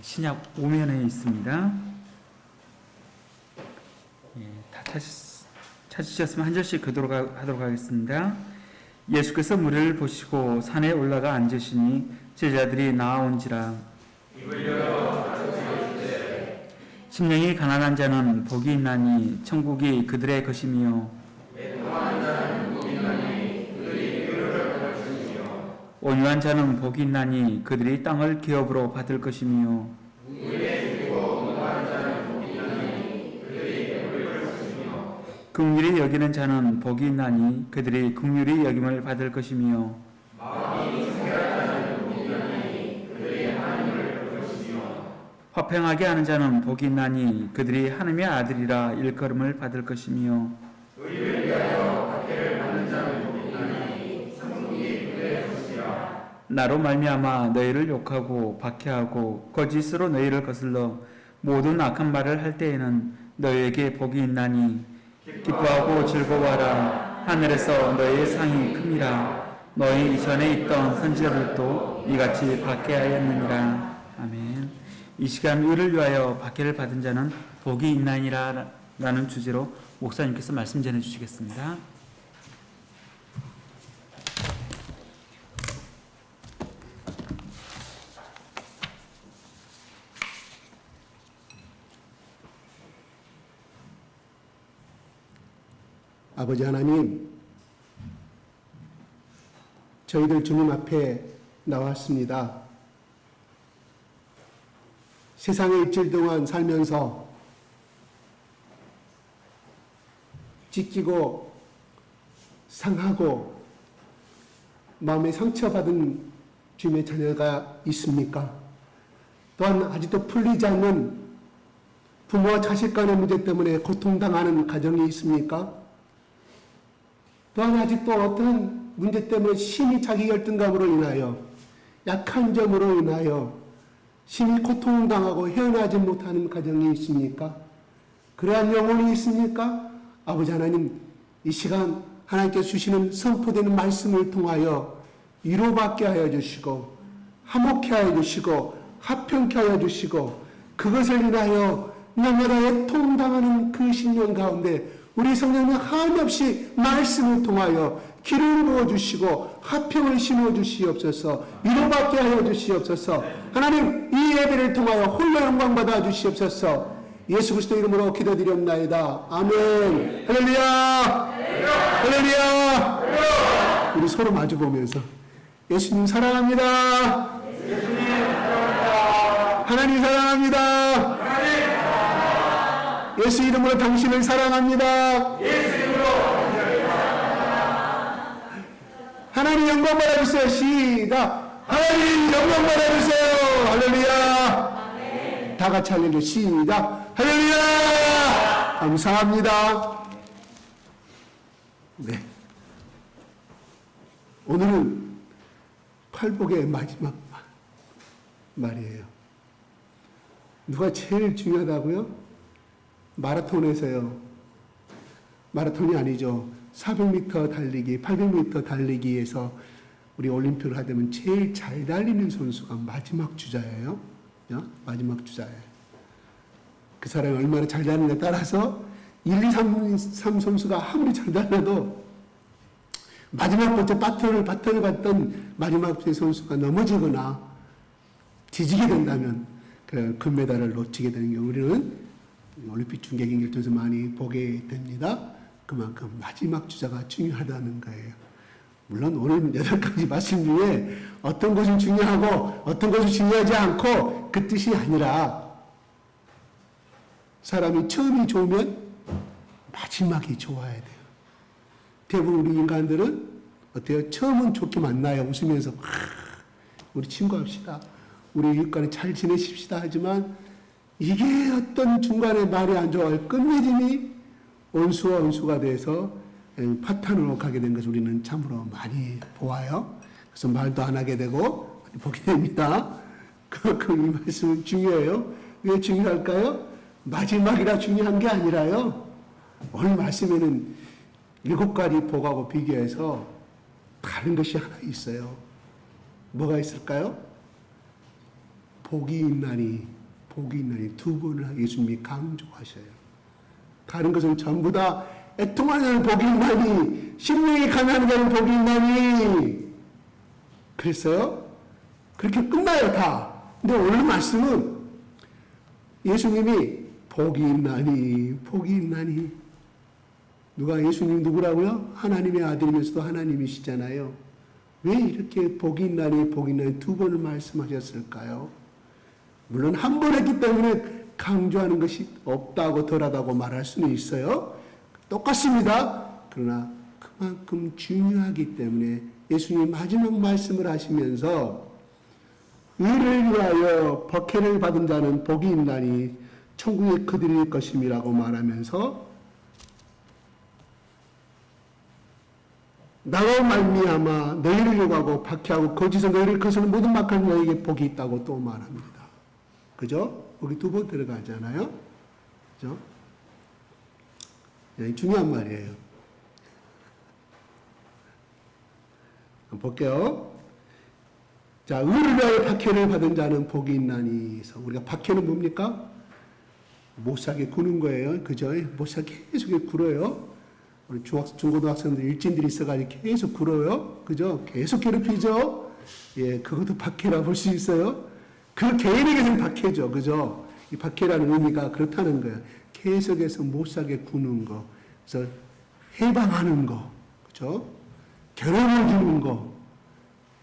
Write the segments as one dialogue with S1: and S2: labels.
S1: 신약 오면에 있습니다. 다 찾으셨으면 한 절씩 하도록 하겠습니다. 예수께서 무리를 보시고 산에 올라가 앉으시니 제자들이 나아온지라. 심령이 가난한 자는 복이 있나니 천국이 그들의 것이며, 온유한 자는 복이 있나니 그들이 땅을 기업으로 받을 것이며, 긍휼히 여기는 자는 복이 있나니 그들이 긍휼히 여김을 받을 것이며, 화평하게 하는 자는 복이 있나니 그들이 하나님의 아들이라 일컬음을 받을 것이며, 나로 말미암아 너희를 욕하고 박해하고 거짓으로 너희를 거슬러 모든 악한 말을 할 때에는 너희에게 복이 있나니 기뻐하고 즐거워하라. 하늘에서 너희의 상이 큽니다. 너희 이전에 있던 선지자들도 이같이 박해하였느니라. 아멘. 이 시간 의를 위하여 박해를 받은 자는 복이 있나니라 라는 주제로 목사님께서 말씀 전해 주시겠습니다.
S2: 아버지 하나님, 저희들 주님 앞에 나왔습니다. 세상에 일주일 동안 살면서 찢기고 상하고 마음에 상처받은 주님의 자녀가 있습니까? 또한 아직도 풀리지 않는 부모와 자식 간의 문제 때문에 고통당하는 가정이 있습니까? 또한 아직도 어떤 문제 때문에 심히 자기 열등감으로 인하여 약한 점으로 인하여 심히 고통당하고 헤어나지 못하는 가정이 있습니까? 그러한 영혼이 있습니까? 아버지 하나님, 이 시간 하나님께서 주시는 선포되는 말씀을 통하여 위로받게 하여 주시고 화목케 하여 주시고 화평케 하여 주시고 그것을 인하여 날마다 애통당하는 그 신령 가운데 우리 성령님 한없이 말씀을 통하여 기름을 부어주시고 화평을 심어주시옵소서. 위로받게 하여 주시옵소서. 하나님, 이 예배를 통하여 홀로 영광 받아 주시옵소서. 예수 그리스도 이름으로 기도드리옵나이다. 아멘. 할렐루야. 할렐루야. 우리 서로 마주 보면서 예수님 사랑합니다. 하나님 사랑합니다. 예수 이름으로 당신을 사랑합니다. 예수 이름으로 하나님 영광 받아주세요. 시작. 하나님 영광 받아주세요. 할렐루야. 다 같이 할렐루야. 시작. 할렐루야. 감사합니다. 네. 오늘은 팔복의 마지막 말이에요. 누가 제일 중요하다고요? 마라톤에서요. 마라톤이 아니죠. 400m 달리기, 800m 달리기에서 우리 올림픽을 하려면 제일 잘 달리는 선수가 마지막 주자예요. 마지막 주자예요. 그 사람이 얼마나 잘 달리느냐에 따라서 1, 2, 3 선수가 아무리 잘 달려도 마지막 번째 바톤을 받던 마지막 선수가 넘어지거나 뒤지게 된다면 그 금메달을 놓치게 되는 경우 우리는 올림픽 중계 경기에서 많이 보게 됩니다. 그만큼 마지막 주자가 중요하다는 거예요. 물론 오늘 8가지 말씀 중에 어떤 것은 중요하고 어떤 것은 중요하지 않고 그 뜻이 아니라 사람이 처음이 좋으면 마지막이 좋아야 돼요. 대부분 우리 인간들은 어때요? 처음은 좋게 만나요. 웃으면서 우리 친구합시다. 우리 이웃간에 잘 지내십시다 하지만 이게 어떤 중간에 말이 안 좋아요. 끝맺음이 원수와 원수가 돼서 파탄으로 가게 된 것을 우리는 참으로 많이 보아요. 그래서 말도 안 하게 되고 많이 보게 됩니다. 그만큼 이 말씀은 중요해요. 왜 중요할까요? 마지막이라 중요한 게 아니라요. 오늘 말씀에는 7가지 복하고 비교해서 다른 것이 하나 있어요. 뭐가 있을까요? 복이 있나니 두 번을 예수님이 강조하셔요. 다른 것은 전부 다 애통하는 자는 복이 있나니, 심령이 가난한 자는 복이 있나니 그랬어요. 그렇게 끝나요 다. 근데 오늘 말씀은 예수님이 복이 있나니 누가 예수님 누구라고요? 하나님의 아들이면서도 하나님이시잖아요. 왜 이렇게 복이 있나니 두 번을 말씀하셨을까요? 물론 한 번 했기 때문에 강조하는 것이 없다고 덜하다고 말할 수는 있어요. 똑같습니다. 그러나 그만큼 중요하기 때문에 예수님이 마지막 말씀을 하시면서 의를 위하여 박해를 받은 자는 복이 있나니 천국에 그들일 것임이라고 말하면서 나로 말미암아 너희를 욕하고 박해하고 거짓에서 너희를 거스르는 모든 막한 너희에게 복이 있다고 또 말합니다. 그죠? 거기 두 번 들어가잖아요. 그죠? 네, 중요한 말이에요. 한번 볼게요. 자, 의를 위하여 박해를 받은 자는 복이 있나니. 우리가 박해는 뭡니까? 못 사게 구는 거예요. 그죠? 못 사게 계속 굴어요. 우리 중고등학생들 일진들이 있어가지고 계속 굴어요. 그죠? 계속 괴롭히죠? 예, 그것도 박해라 볼 수 있어요. 그 개인에게는 박해죠. 그죠? 이 박해라는 의미가 그렇다는 거예요. 계속해서 못 사게 구는 거. 그래서 해방하는 거. 그죠? 괴로움을 주는 거.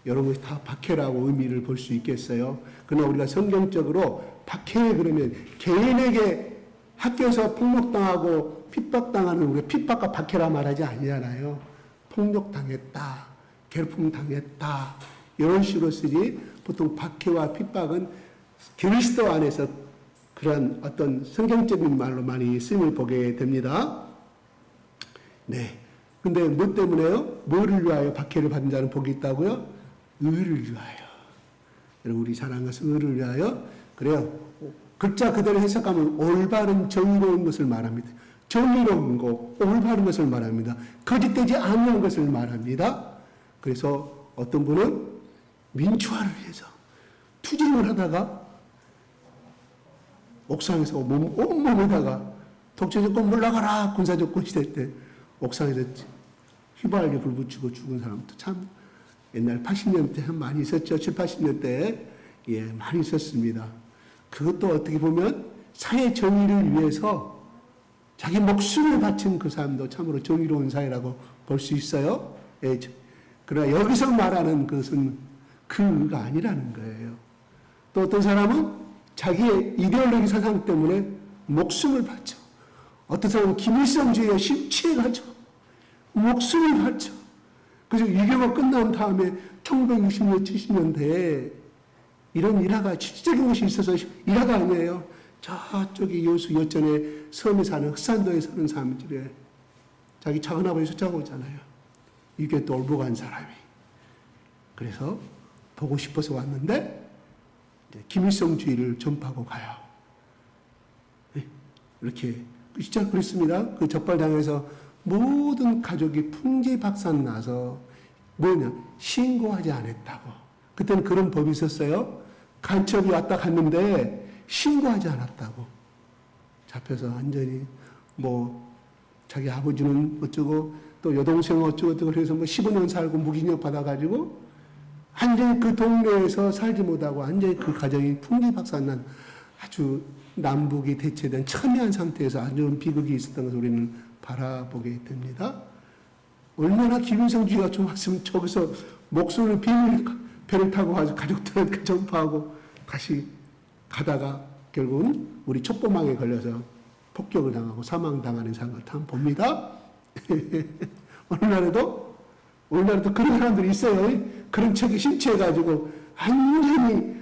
S2: 이런 것이 다 박해라고 의미를 볼 수 있겠어요. 그러나 우리가 성경적으로 박해 그러면 개인에게 학교에서 폭력당하고 핍박당하는 우리가 핍박과 박해라 말하지 아니잖아요. 폭력당했다, 괴롭힘 당했다 이런 식으로 쓰지 보통 박해와 핍박은 그리스도 안에서 그런 어떤 성경적인 말로 많이 쓰임을 보게 됩니다. 네. 근데 뭐 때문에요? 뭐를 위하여 박해를 받은 자는 복이 있다고요? 의를 위하여. 여러분 우리 잘한 것은 의를 위하여. 그래요. 글자 그대로 해석하면 올바른 정의로운 것을 말합니다. 정의로운 거, 올바른 것을 말합니다. 거짓되지 않는 것을 말합니다. 그래서 어떤 분은 민주화를 위해서 투쟁을 하다가 옥상에서 온몸에다가 독재정권 물러가라 군사정권 시대 때 옥상에서 휘발유 불 붙이고 죽은 사람도 참 옛날 80년대 많이 있었죠. 7, 80년대에 예, 많이 있었습니다. 그것도 어떻게 보면 사회 정의를 위해서 자기 목숨을 바친 그 사람도 참으로 정의로운 사회라고 볼 수 있어요. 예, 그러나 여기서 말하는 것은 그 의가 아니라는 거예요. 또 어떤 사람은 자기의 이데올로기 사상 때문에 목숨을 바쳐. 어떤 사람은 김일성주의에 심취해가지고 목숨을 바쳐. 그래서 유교가 끝난 다음에 1960년, 70년대에 이런 일화가 실질적인 것이 있어서 일화가 아니에요. 저쪽에 여수 여전에 섬에 사는 흑산도에 사는 사람들이 자기 작은아버지 숫자가 오잖아요. 유교에 또 올보 간 사람이. 그래서 보고 싶어서 왔는데 이제 김일성주의를 전파하고 가요. 이렇게 진짜 그렇습니다. 그 적발당해서 모든 가족이 풍지박산 나서 뭐냐 신고하지 않았다고. 그때는 그런 법이 있었어요. 간첩이 왔다 갔는데 신고하지 않았다고. 잡혀서 완전히 뭐 자기 아버지는 어쩌고 또 여동생은 어쩌고 그래서 뭐 15년 살고 무기징역 받아가지고 완전히 그 동네에서 살지 못하고 완전히 그 가정이 풍지박산난 아주 남북이 대체된 첨예한 상태에서 아주 비극이 있었던 것을 우리는 바라보게 됩니다. 얼마나 김일성주의가 좋았으면 저기서 목숨을 비밀 배를 타고 가서 가족들한테 전파하고 다시 가다가 결국은 우리 첩보망에 걸려서 폭격을 당하고 사망당하는 상을 다 봅니다. 오늘날에도 그런 사람들이 있어요. 그런 척에 심취해가지고 완전히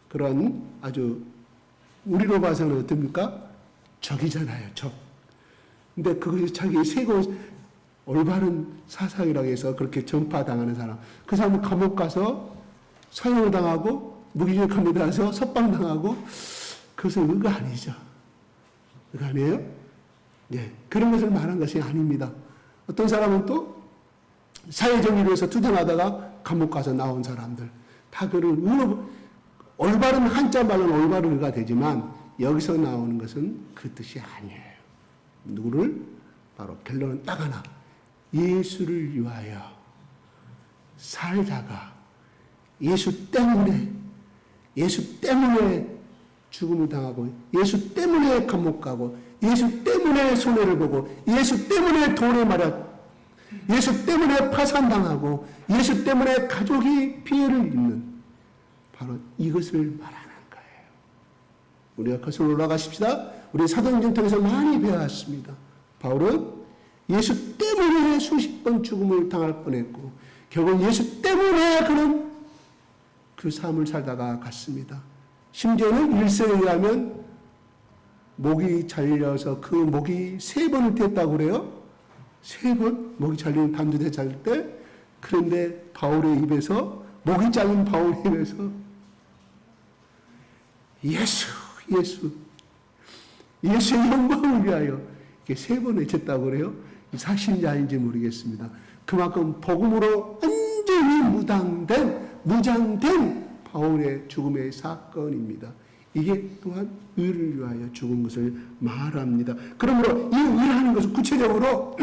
S2: 그런 아주 우리로 봐서는 어떻습니까? 적이잖아요, 적. 근데 그것이 자기 세고 올바른 사상이라고 해서 그렇게 전파당하는 사람. 그 사람은 감옥 가서 사형을 당하고 무기징역함에 대해서 석방당하고 그것은 의가 아니죠. 의가 아니에요? 예, 그런 것을 말한 것이 아닙니다. 어떤 사람은 또 사회정의를 위해서 투쟁하다가 감옥 가서 나온 사람들 다 그를 의로 올바른 한자 말로는 올바른 의가 되지만 여기서 나오는 것은 그 뜻이 아니에요. 누구를? 바로 결론은 딱 하나. 예수를 위하여 살다가 예수 때문에 죽음을 당하고 예수 때문에 감옥 가고 예수 때문에 손해를 보고 예수 때문에 돈에 말아 예수 때문에 파산당하고 예수 때문에 가족이 피해를 입는 바로 이것을 말하는 거예요. 우리가 그것을 올라가십시다. 우리 사도행전 통해서 많이 배워왔습니다. 바울은 예수 때문에 수십 번 죽음을 당할 뻔했고 결국 예수 때문에 그는 그 삶을 살다가 갔습니다. 심지어는 일서에 의하면 목이 잘려서 그 목이 3번을 뗐다고 그래요. 3번 목이 잘리는 단두대 잘릴 때. 그런데 바울의 입에서 목이 잘린 바울의 입에서 예수의 영광을 위하여 이렇게 3번 외쳤다고 그래요. 사실인지 아닌지 모르겠습니다. 그만큼 복음으로 완전히 무장된 바울의 죽음의 사건입니다. 이게 또한 의를 위하여 죽은 것을 말합니다. 그러므로 이 의라는 것은 구체적으로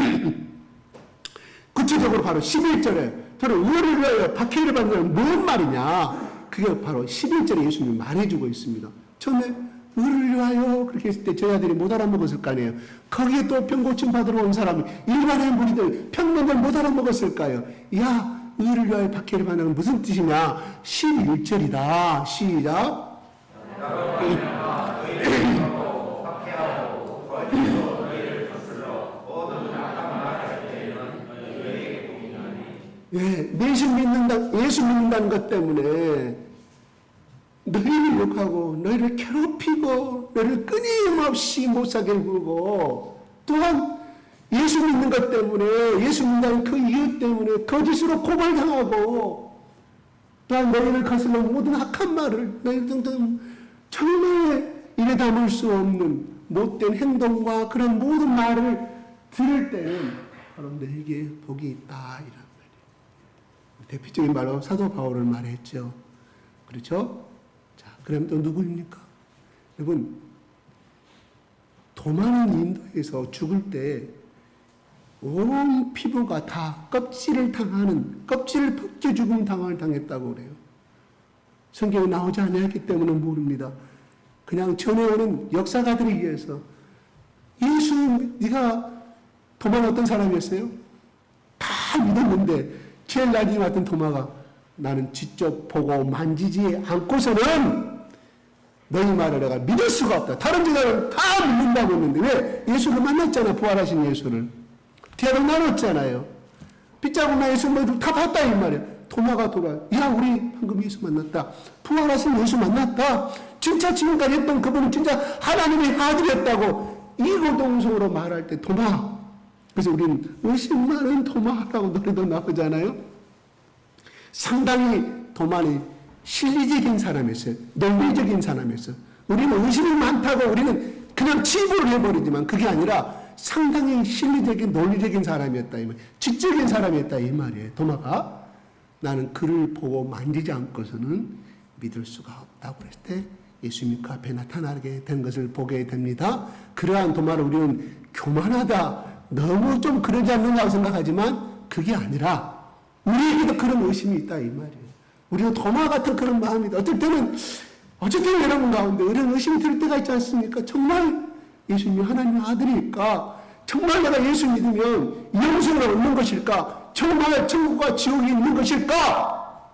S2: 바로 11절에 바로 의를 위하여 박해를 받는 뭔 말이냐? 그게 바로 11절에 예수님이 말해주고 있습니다. 처음에 의를 위하여 그렇게 했을 때 저희 아들이 못 알아먹었을 거 아니에요. 거기에 또 병 고침 받으러 온 사람이 일반의 무리들 평범을 못 알아먹었을까요? 야, 의를 위하여 박해를 받는 건 무슨 뜻이냐? 11절이다. 시작. 예수 믿는다는 것 때문에 너희를 욕하고 너희를 괴롭히고 너희를 끊임없이 못사게 굴고 또한 예수 믿는 것 때문에 예수 믿는다는 그 이유 때문에 거짓으로 고발당하고 또한 너희를 거슬러 모든 악한 말을 너희 등등 정말 입에 담을 수 없는 못된 행동과 그런 모든 말을 들을 때는 바로 너에게 복이 있다 이런 말이에요. 대표적인 말로 사도 바울을 말했죠. 그렇죠? 자, 그럼 또 누구입니까? 여러분, 도마는 인도에서 죽을 때 온 피부가 다 껍질을 벗겨 죽음 당했다고 그래요. 성경에 나오지 않았기 때문에 모릅니다. 그냥 전해오는 역사가들에 의해서 예수, 네가 도마는 어떤 사람이었어요? 다 믿었는데 제일 나중에 왔던 도마가 나는 직접 보고 만지지 않고서는 너희 말을 내가 믿을 수가 없다. 다른 제자들은 다 믿는다고 했는데 왜? 예수를 만났잖아. 부활하신 예수를. 대로 나눴잖아요. 빗자국나 예수 모두 다 봤다 이 말이야. 도마가 돌아. 야, 우리 방금 예수 만났다. 부활하신 예수 만났다. 진짜 지금까지 했던 그분은 진짜 하나님의 아들이었다고 이고동성으로 말할 때 도마. 그래서 우리는 의심 많은 도마라고 노래도 나오잖아요. 상당히 도마는 실리적인 사람이었어요. 논리적인 사람이었어요. 우리는 의심이 많다고 우리는 그냥 치부를 해버리지만 그게 아니라 상당히 실리적인 논리적인 사람이었다 이 말. 지적인 사람이었다 이 말이에요. 도마가 나는 그를 보고 만지지 않고서는 믿을 수가 없다고 그랬을 때 예수님이 그 앞에 나타나게 된 것을 보게 됩니다. 그러한 도마를 우리는 교만하다, 너무 좀 그러지 않느냐고 생각하지만 그게 아니라 우리에게도 그런 의심이 있다 이 말이에요. 우리도 도마 같은 그런 마음이다. 어쩔 때는 여러분 가운데 이런 의심이 들 때가 있지 않습니까? 정말 예수님이 하나님의 아들일까? 정말 내가 예수 믿으면 영생을 얻는 것일까? 정말 천국과 지옥이 있는 것일까?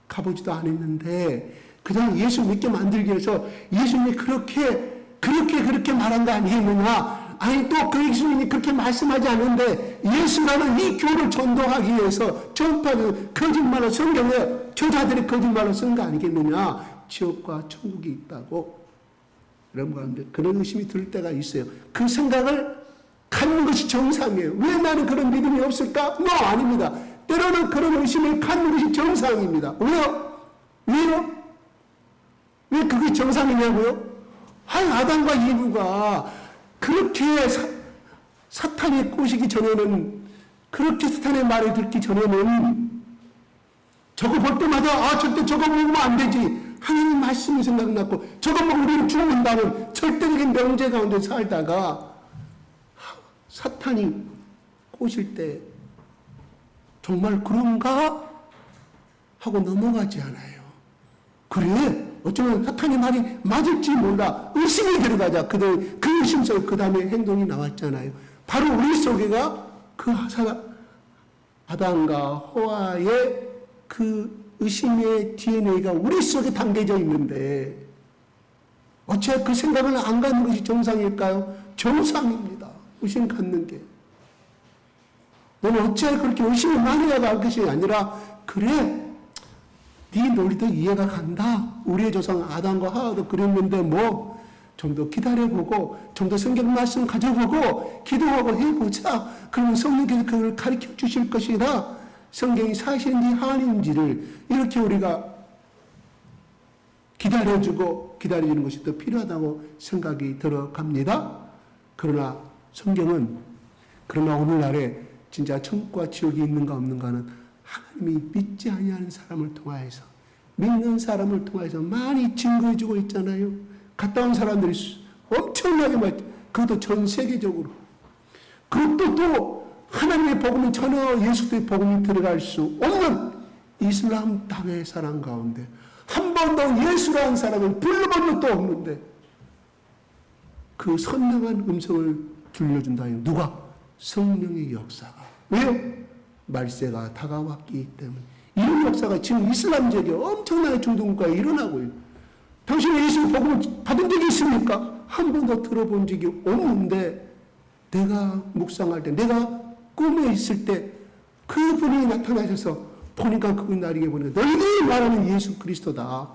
S2: 가보지도 않았는데 그냥 예수 믿게 만들기 위해서 예수님이 그렇게 말한 거 아니겠느냐? 아니 또 그 예수님이 그렇게 말씀하지 않는데 예수라는 이 교를 전도하기 위해서 전파하는 거짓말로 성경에 저자들이 거짓말로 쓴 거 아니겠느냐? 지옥과 천국이 있다고. 여러분 가운데 그런 의심이 들 때가 있어요. 그 생각을 갖는 것이 정상이에요. 왜 나는 그런 믿음이 없을까? 아닙니다. 때로는 그런 의심을 갖는 것이 정상입니다. 왜요? 왜 그게 정상이냐고요? 아담과 이브가 그렇게 사탄이 꼬시기 전에는 그렇게 사탄의 말을 듣기 전에는 저거 볼 때마다 절대 저거 먹으면 안 되지. 하나님 말씀이 생각났고 저것 뭐 우리는 죽는다는 절대적인 명제 가운데 살다가 사탄이 꼬실 때 정말 그런가? 하고 넘어가지 않아요. 그래, 어쩌면 사탄의 말이 맞을지 몰라. 의심이 들어가자. 그 의심 속에 그 다음에 행동이 나왔잖아요. 바로 우리 속에가 그 아담과 호와의 그 의심의 DNA가 우리 속에 담겨져 있는데 어째 그 생각을 안 갖는 것이 정상일까요? 정상입니다. 의심 갖는 게. 너는 어째 그렇게 의심을 많이 해야 할 것이 아니라 그래, 네 논리도 이해가 간다. 우리의 조상 아담과 하와도 그랬는데 뭐 좀 더 기다려보고 좀 더 성경 말씀 가져보고 기도하고 해보자. 그러면 성령께서 그걸 가르쳐 주실 것이다. 성경이 사실인지 아닌지를 이렇게 우리가 기다려주는 것이 더 필요하다고 생각이 들어갑니다. 그러나 성경은 오늘날에 진짜 천국과 지옥이 있는가 없는가는 하나님이 믿지 아니하는 사람을 통하여서 믿는 사람을 통해서 많이 증거해주고 있잖아요. 갔다 온 사람들이 엄청나게 많죠. 그것도 전 세계적으로. 그것도 또 하나님의 복음은 전혀 예수의 복음이 들어갈 수 없는 이슬람 당의 사람 가운데 한 번도 예수라는 사람을 불러본 적도 없는데 그 선명한 음성을 들려준다. 누가? 성령의 역사가. 왜요? 말세가 다가왔기 때문에. 이런 역사가 지금 이슬람 지역에 엄청나게 중동국가에 일어나고 있어요. 당신이 예수의 복음을 받은 적이 있습니까? 한 번도 들어본 적이 없는데 내가 묵상할 때, 내가 꿈에 있을 때 그분이 나타나셔서 보니까 그분 나에게 보니까 너희들이 말하는 예수 그리스도다.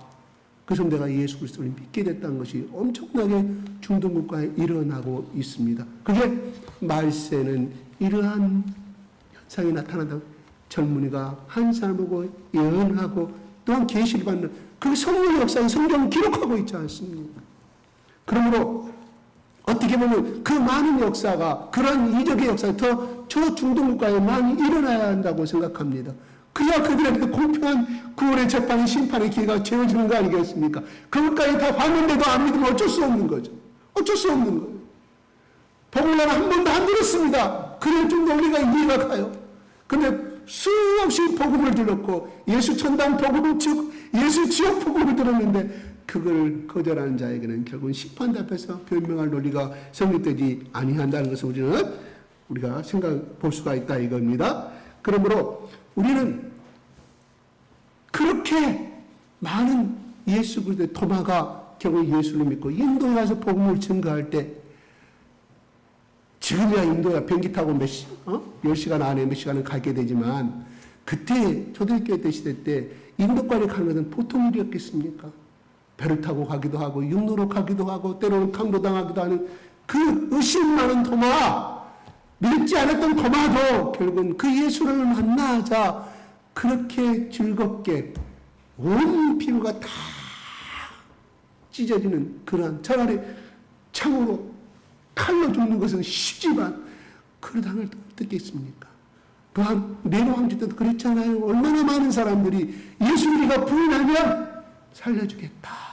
S2: 그래서 내가 예수 그리스도를 믿게 됐다는 것이 엄청나게 중동국가에 일어나고 있습니다. 그게 말세는 이러한 현상이 나타난다. 젊은이가 한 사람 보고 예언하고 또한 계시를 받는 그 성령의 역사는 성경을 기록하고 있지 않습니까? 그러므로 어떻게 보면 그 많은 역사가 그런 이적의 역사가 저 중동국가에 많이 일어나야 한다고 생각합니다. 그래야 그들에게 공평한 구원의 재판의 심판의 기회가 채워지는 거 아니겠습니까? 그것까지 다 봤는데도 안 믿으면 어쩔 수 없는 거죠. 어쩔 수 없는 거예요. 복음을 한 번도 안 들었습니다. 그래 좀 논리가 이해가 가요. 근데 수없이 복음을 들었고 예수 천당 복음 즉 예수 지옥 복음을 들었는데 그걸 거절하는 자에게는 결국은 심판대 앞에서 변명할 논리가 성립되지 아니한다는 것을 우리가 볼 수가 있다 이겁니다. 그러므로 우리는 그렇게 많은 예수 그리스도의 토마가 결국 예수를 믿고 인도에 가서 복음을 증거할 때 지금이야 인도야 비행기 타고 10시간 안에 몇 시간을 가게 되지만 그때 초대교회 때 시대 때 인도까지 가는 것은 보통 일이었겠습니까? 배를 타고 가기도 하고 육로로 가기도 하고 때로는 강도당하기도 하는 그 의심 많은 토마 믿지 않았던 토마도 결국은 그 예수를 만나자 그렇게 즐겁게 온 피부가 다 찢어지는 그러한 차라리 창으로 칼로 죽는 것은 쉽지만 그 당을 어떻게 했습니까? 또한 네로 황제 때도 그랬잖아요. 얼마나 많은 사람들이 예수 우리가 부인하면 살려주겠다.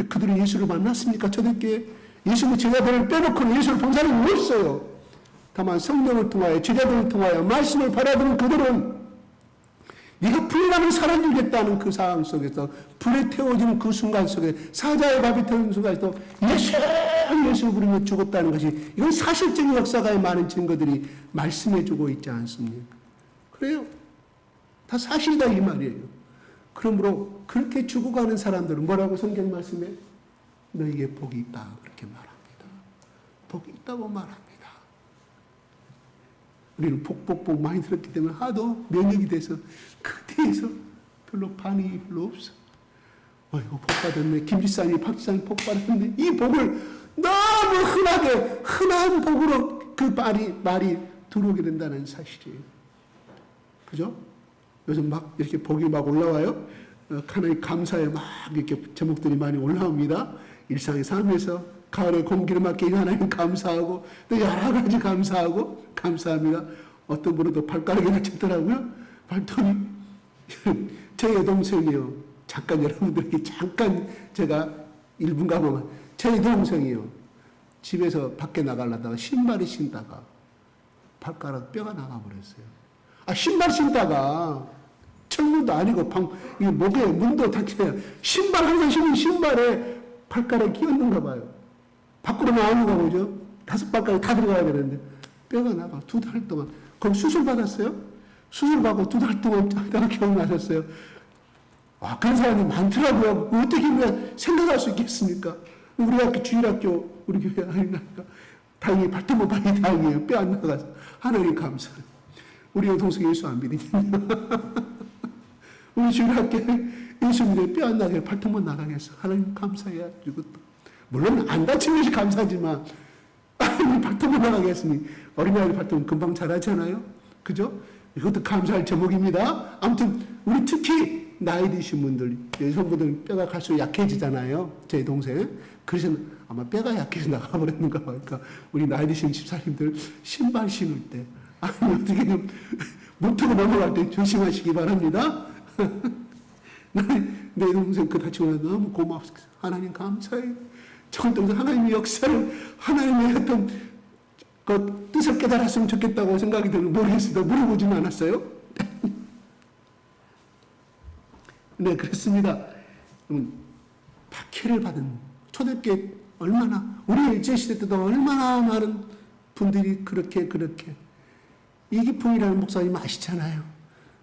S2: 그들은 예수를 만났습니까? 초대교회 예수의 제자들을 빼놓고는 예수를 본 사람이 없어요. 다만 성령을 통하여 제자들을 통하여 말씀을 받아들인 그들은 네가 부인하면 살아주겠다는 그 상황 속에서 불에 태워지는 그 순간 속에 사자의 밥이 태우는 순간에서 예수 부르며 죽었다는 것이 이건 사실적인 역사가의 많은 증거들이 말씀해주고 있지 않습니까? 그래요. 다 사실이다 이 말이에요. 그러므로 그렇게 죽어가는 사람들은 뭐라고 성경 말씀에 너에게 복이 있다 그렇게 말합니다. 복이 있다고 말합니다. 우리는 복 많이 들었기 때문에 하도 면역이 돼서 그 뒤에서 별로 반응이 별로 없어. 이거 복 받았네. 김지산이 박지산이 복 받았는데 이 복을 너무 흔한 복으로 그 말이 들어오게 된다는 사실이에요. 그죠? 요즘 막 이렇게 복이 막 올라와요. 하나님 감사에 막 이렇게 제목들이 많이 올라옵니다. 일상의 삶에서 가을에 공기를 맡게 하나님 감사하고 또 여러 가지 감사합니다. 어떤 분은 또 발가락에 다쳤더라고요. 발톱이 제 여동생이요. 잠깐 여러분들에게 잠깐 제가 1분 가보면 제 동생이요. 집에서 밖에 나가려다가 신발을 신다가 발가락 뼈가 나가버렸어요. 아, 신발 신다가 철문도 아니고 이 목에 문도 닫혀요. 신발 항상 신은 신발에 발가락이 끼었는가 봐요. 밖으로 나오는가 보죠. 5발가락이 다 들어가야 되는데 뼈가 나가 2달 동안. 그럼 수술 받았어요? 수술 받고 2달 동안 하다가 기억나셨어요. 아, 그런 사람이 많더라고요. 어떻게 우리가 생각할 수 있겠습니까? 우리 학교 주일학교 우리 교회 아니니까 다행히 발톱 발이 다행이에요. 뼈 안 나가서 하나님 감사해요. 우리 여동생 예수 안 믿으니까 우리 주일학교 예수 믿으면 뼈 안 나게 발톱만 나가겠어. 하나님 감사해야 이것도 물론 안 다친 것이 감사하지만 발톱만 나가게 했으니 어린아이 발톱은 금방 자라잖아요. 그죠? 이것도 감사할 제목입니다. 아무튼 우리 특히 나이 드신 분들, 여성분들 뼈가 갈수록 약해지잖아요. 제 동생. 그래서 아마 뼈가 약해서 나가버렸는가 봐. 그러니까 우리 나이 드신 집사님들 신발 신을 때 아니 어떻게 못 타고 넘어갈 때 조심하시기 바랍니다. 내 동생 그 다치고 나서 너무 고맙습니다. 하나님 감사해요. 저 동생 하나님의 역사를 하나님의 어떤 그 뜻을 깨달았으면 좋겠다고 생각이 드는 모르겠습니다. 물어보지는 않았어요. 네, 그렇습니다. 박해를 받은 초대교회 얼마나 우리 일제시대 때도 얼마나 많은 분들이 그렇게 이기풍이라는 목사님 아시잖아요.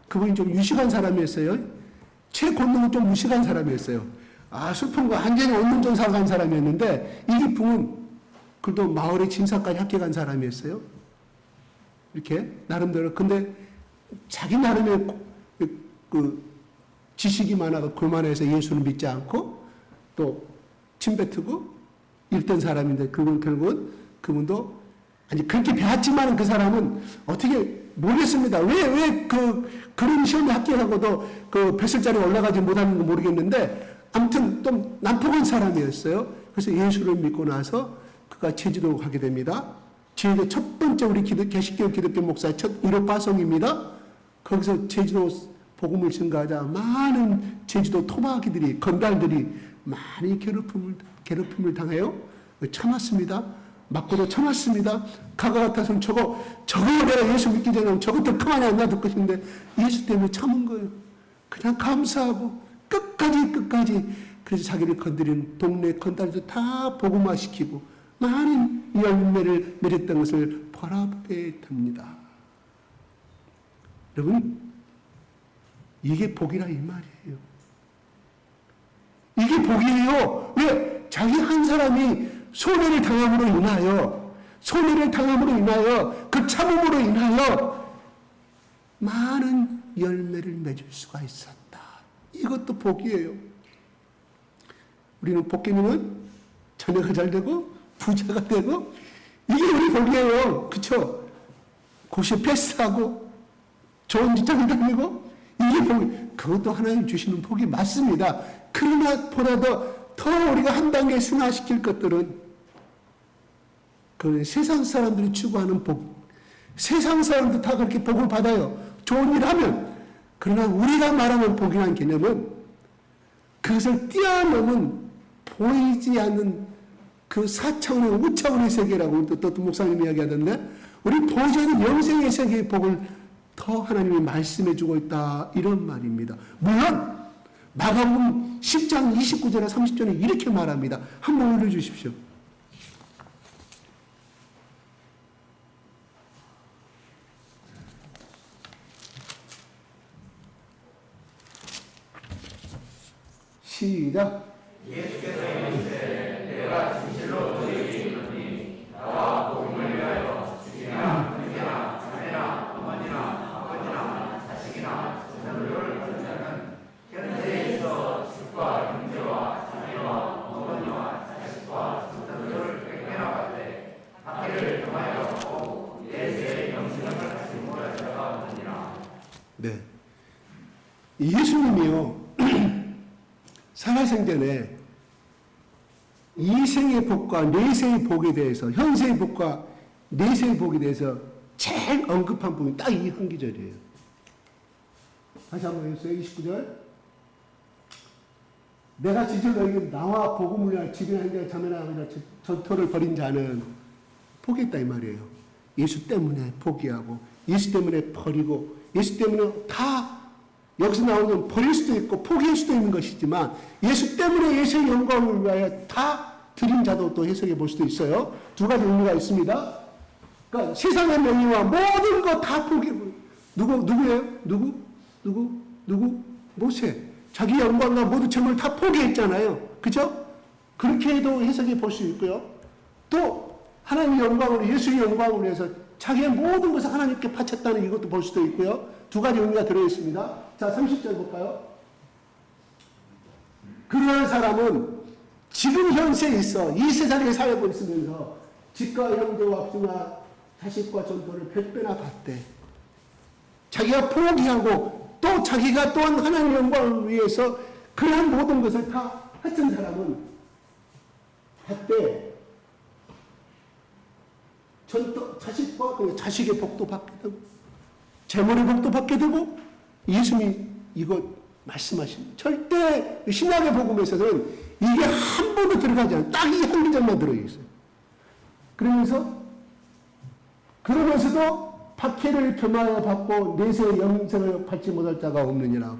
S2: 그분이 좀 유식한 사람이었어요. 최곤능은 좀 무식한 사람이었어요. 아, 슬픈 거 완전히 원론적으로 살아간 사람이었는데 이기풍은 그래도 마을의 진사까지 합격한 사람이었어요. 이렇게 나름대로. 근데 자기 나름의 그 지식이 많아서 교만해서 예수를 믿지 않고 또 침뱉고 이랬던 사람인데 결국은 그분도 아니 그렇게 배웠지만 그 사람은 어떻게 모르겠습니다. 왜 그런 시험에 합격하고도 그 뱃살자리에 올라가지 못하는 거 모르겠는데 아무튼 좀 난폭한 사람이었어요. 그래서 예수를 믿고 나서 그가 제주도 가게 됩니다. 제주도 첫 번째 우리 개식교회 기독교 목사 첫 1호 파송입니다. 거기서 제주도 복음을 증가하자 많은 제주도 토박이들이 건달들이 많이 괴롭힘을 당해요. 참았습니다. 맞고도 참았습니다. 가가 같아서는 저거 내가 예수 믿기 전에 저것도 가만히 안 놔둘 것인데 예수 때문에 참은 거예요. 그냥 감사하고 끝까지 그래서 자기를 건드리는 동네 건달들 다 복음화시키고 많은 열매를 맺었던 것을 보라보게 됩니다. 여러분 이게 복이라 이 말이에요. 이게 복이에요. 왜? 자기 한 사람이 손해를 당함으로 인하여 그 참음으로 인하여 많은 열매를 맺을 수가 있었다. 이것도 복이에요. 우리는 복 개념은 자녀가 잘 되고 부자가 되고 이게 우리 복이에요. 그쵸? 고시에 패스하고 좋은 직장을 다니고 이게 복, 그것도 하나님 주시는 복이 맞습니다. 그러나 보다도 더 우리가 한 단계 승화시킬 것들은 그 세상 사람들이 추구하는 복. 세상 사람들 다 그렇게 복을 받아요. 좋은 일 하면. 그러나 우리가 말하는 복이라는 개념은 그것을 뛰어넘은 보이지 않는 그 4차원의 5차원의 세계라고 또 목사님이 이야기하던데 우리 보이지 않는 영생의 세계의 복을 더 하나님이 말씀해 주고 있다. 이런 말입니다. 물론 마가복음 10장 29절에 30절에 이렇게 말합니다. 한번 올려주십시오. 시작. 예수께서 이르시되 내가 진실로 너희에게 이르노니 나와 복음을 위하여 죽이나 형제나 자매나 어머니나 아버지나 자식이나 자녀를 가진 자는 현세에 있어 집과 형제와 자매와 어머니와 자식과 자녀를 뺏겨나갈 때 박해를 통하여 받고 예수의 영생을 가지 못할 자가 없느니라. 네. 예수님이요. 살아생전에 이생의 복과 내세의 복에 대해서 현세의 복과 내세의 복에 대해서 제일 언급한 부분이 딱 이 한 구절이에요. 다시 한번 해주세요. 29절 내가 지질 너에게 나와 복음을 위하여 집이나 행자나 자매나 아버지나 전토를 벌인 자는 포기했다 이 말이에요. 예수 때문에 포기하고 예수 때문에 버리고 예수 때문에 다 여기서 나오는 버릴 수도 있고 포기할 수도 있는 것이지만 예수 때문에 예수의 영광을 위하여 다 드린 자도 또 해석해 볼 수도 있어요. 두 가지 의미가 있습니다. 그러니까 세상의 명예와 모든 거 다 포기하고 누구예요? 누구? 모세. 자기 영광과 모든 점을 다 포기했잖아요. 그죠? 그렇게도 해석해 볼 수 있고요. 또 하나님의 영광으로 예수의 영광을 위해서 자기의 모든 것을 하나님께 바쳤다는 이것도 볼 수도 있고요. 두 가지 의미가 들어있습니다. 자, 30절 볼까요? 그러한 사람은 지금 현세에 있어 이 세상에 살고 있으면서 집과 형제와 ab수나 자식과 전토를 100배나 받되 자기가 포기하고 또 자기가 또한 하나님의 영광을 위해서 그러한 모든 것을 다 했던 사람은 받되 전토 자식의 복도 받게 되고 재물의 복도 받게 되고 예수님이 이거 말씀하신 절대 신약의 복음에서는 이게 한 번도 들어가지 않아요. 딱 이 한 구절만 들어있어요. 그러면서도 박해를 겸하여 받고 내세의 영생을 받지 못할 자가 없느니라고.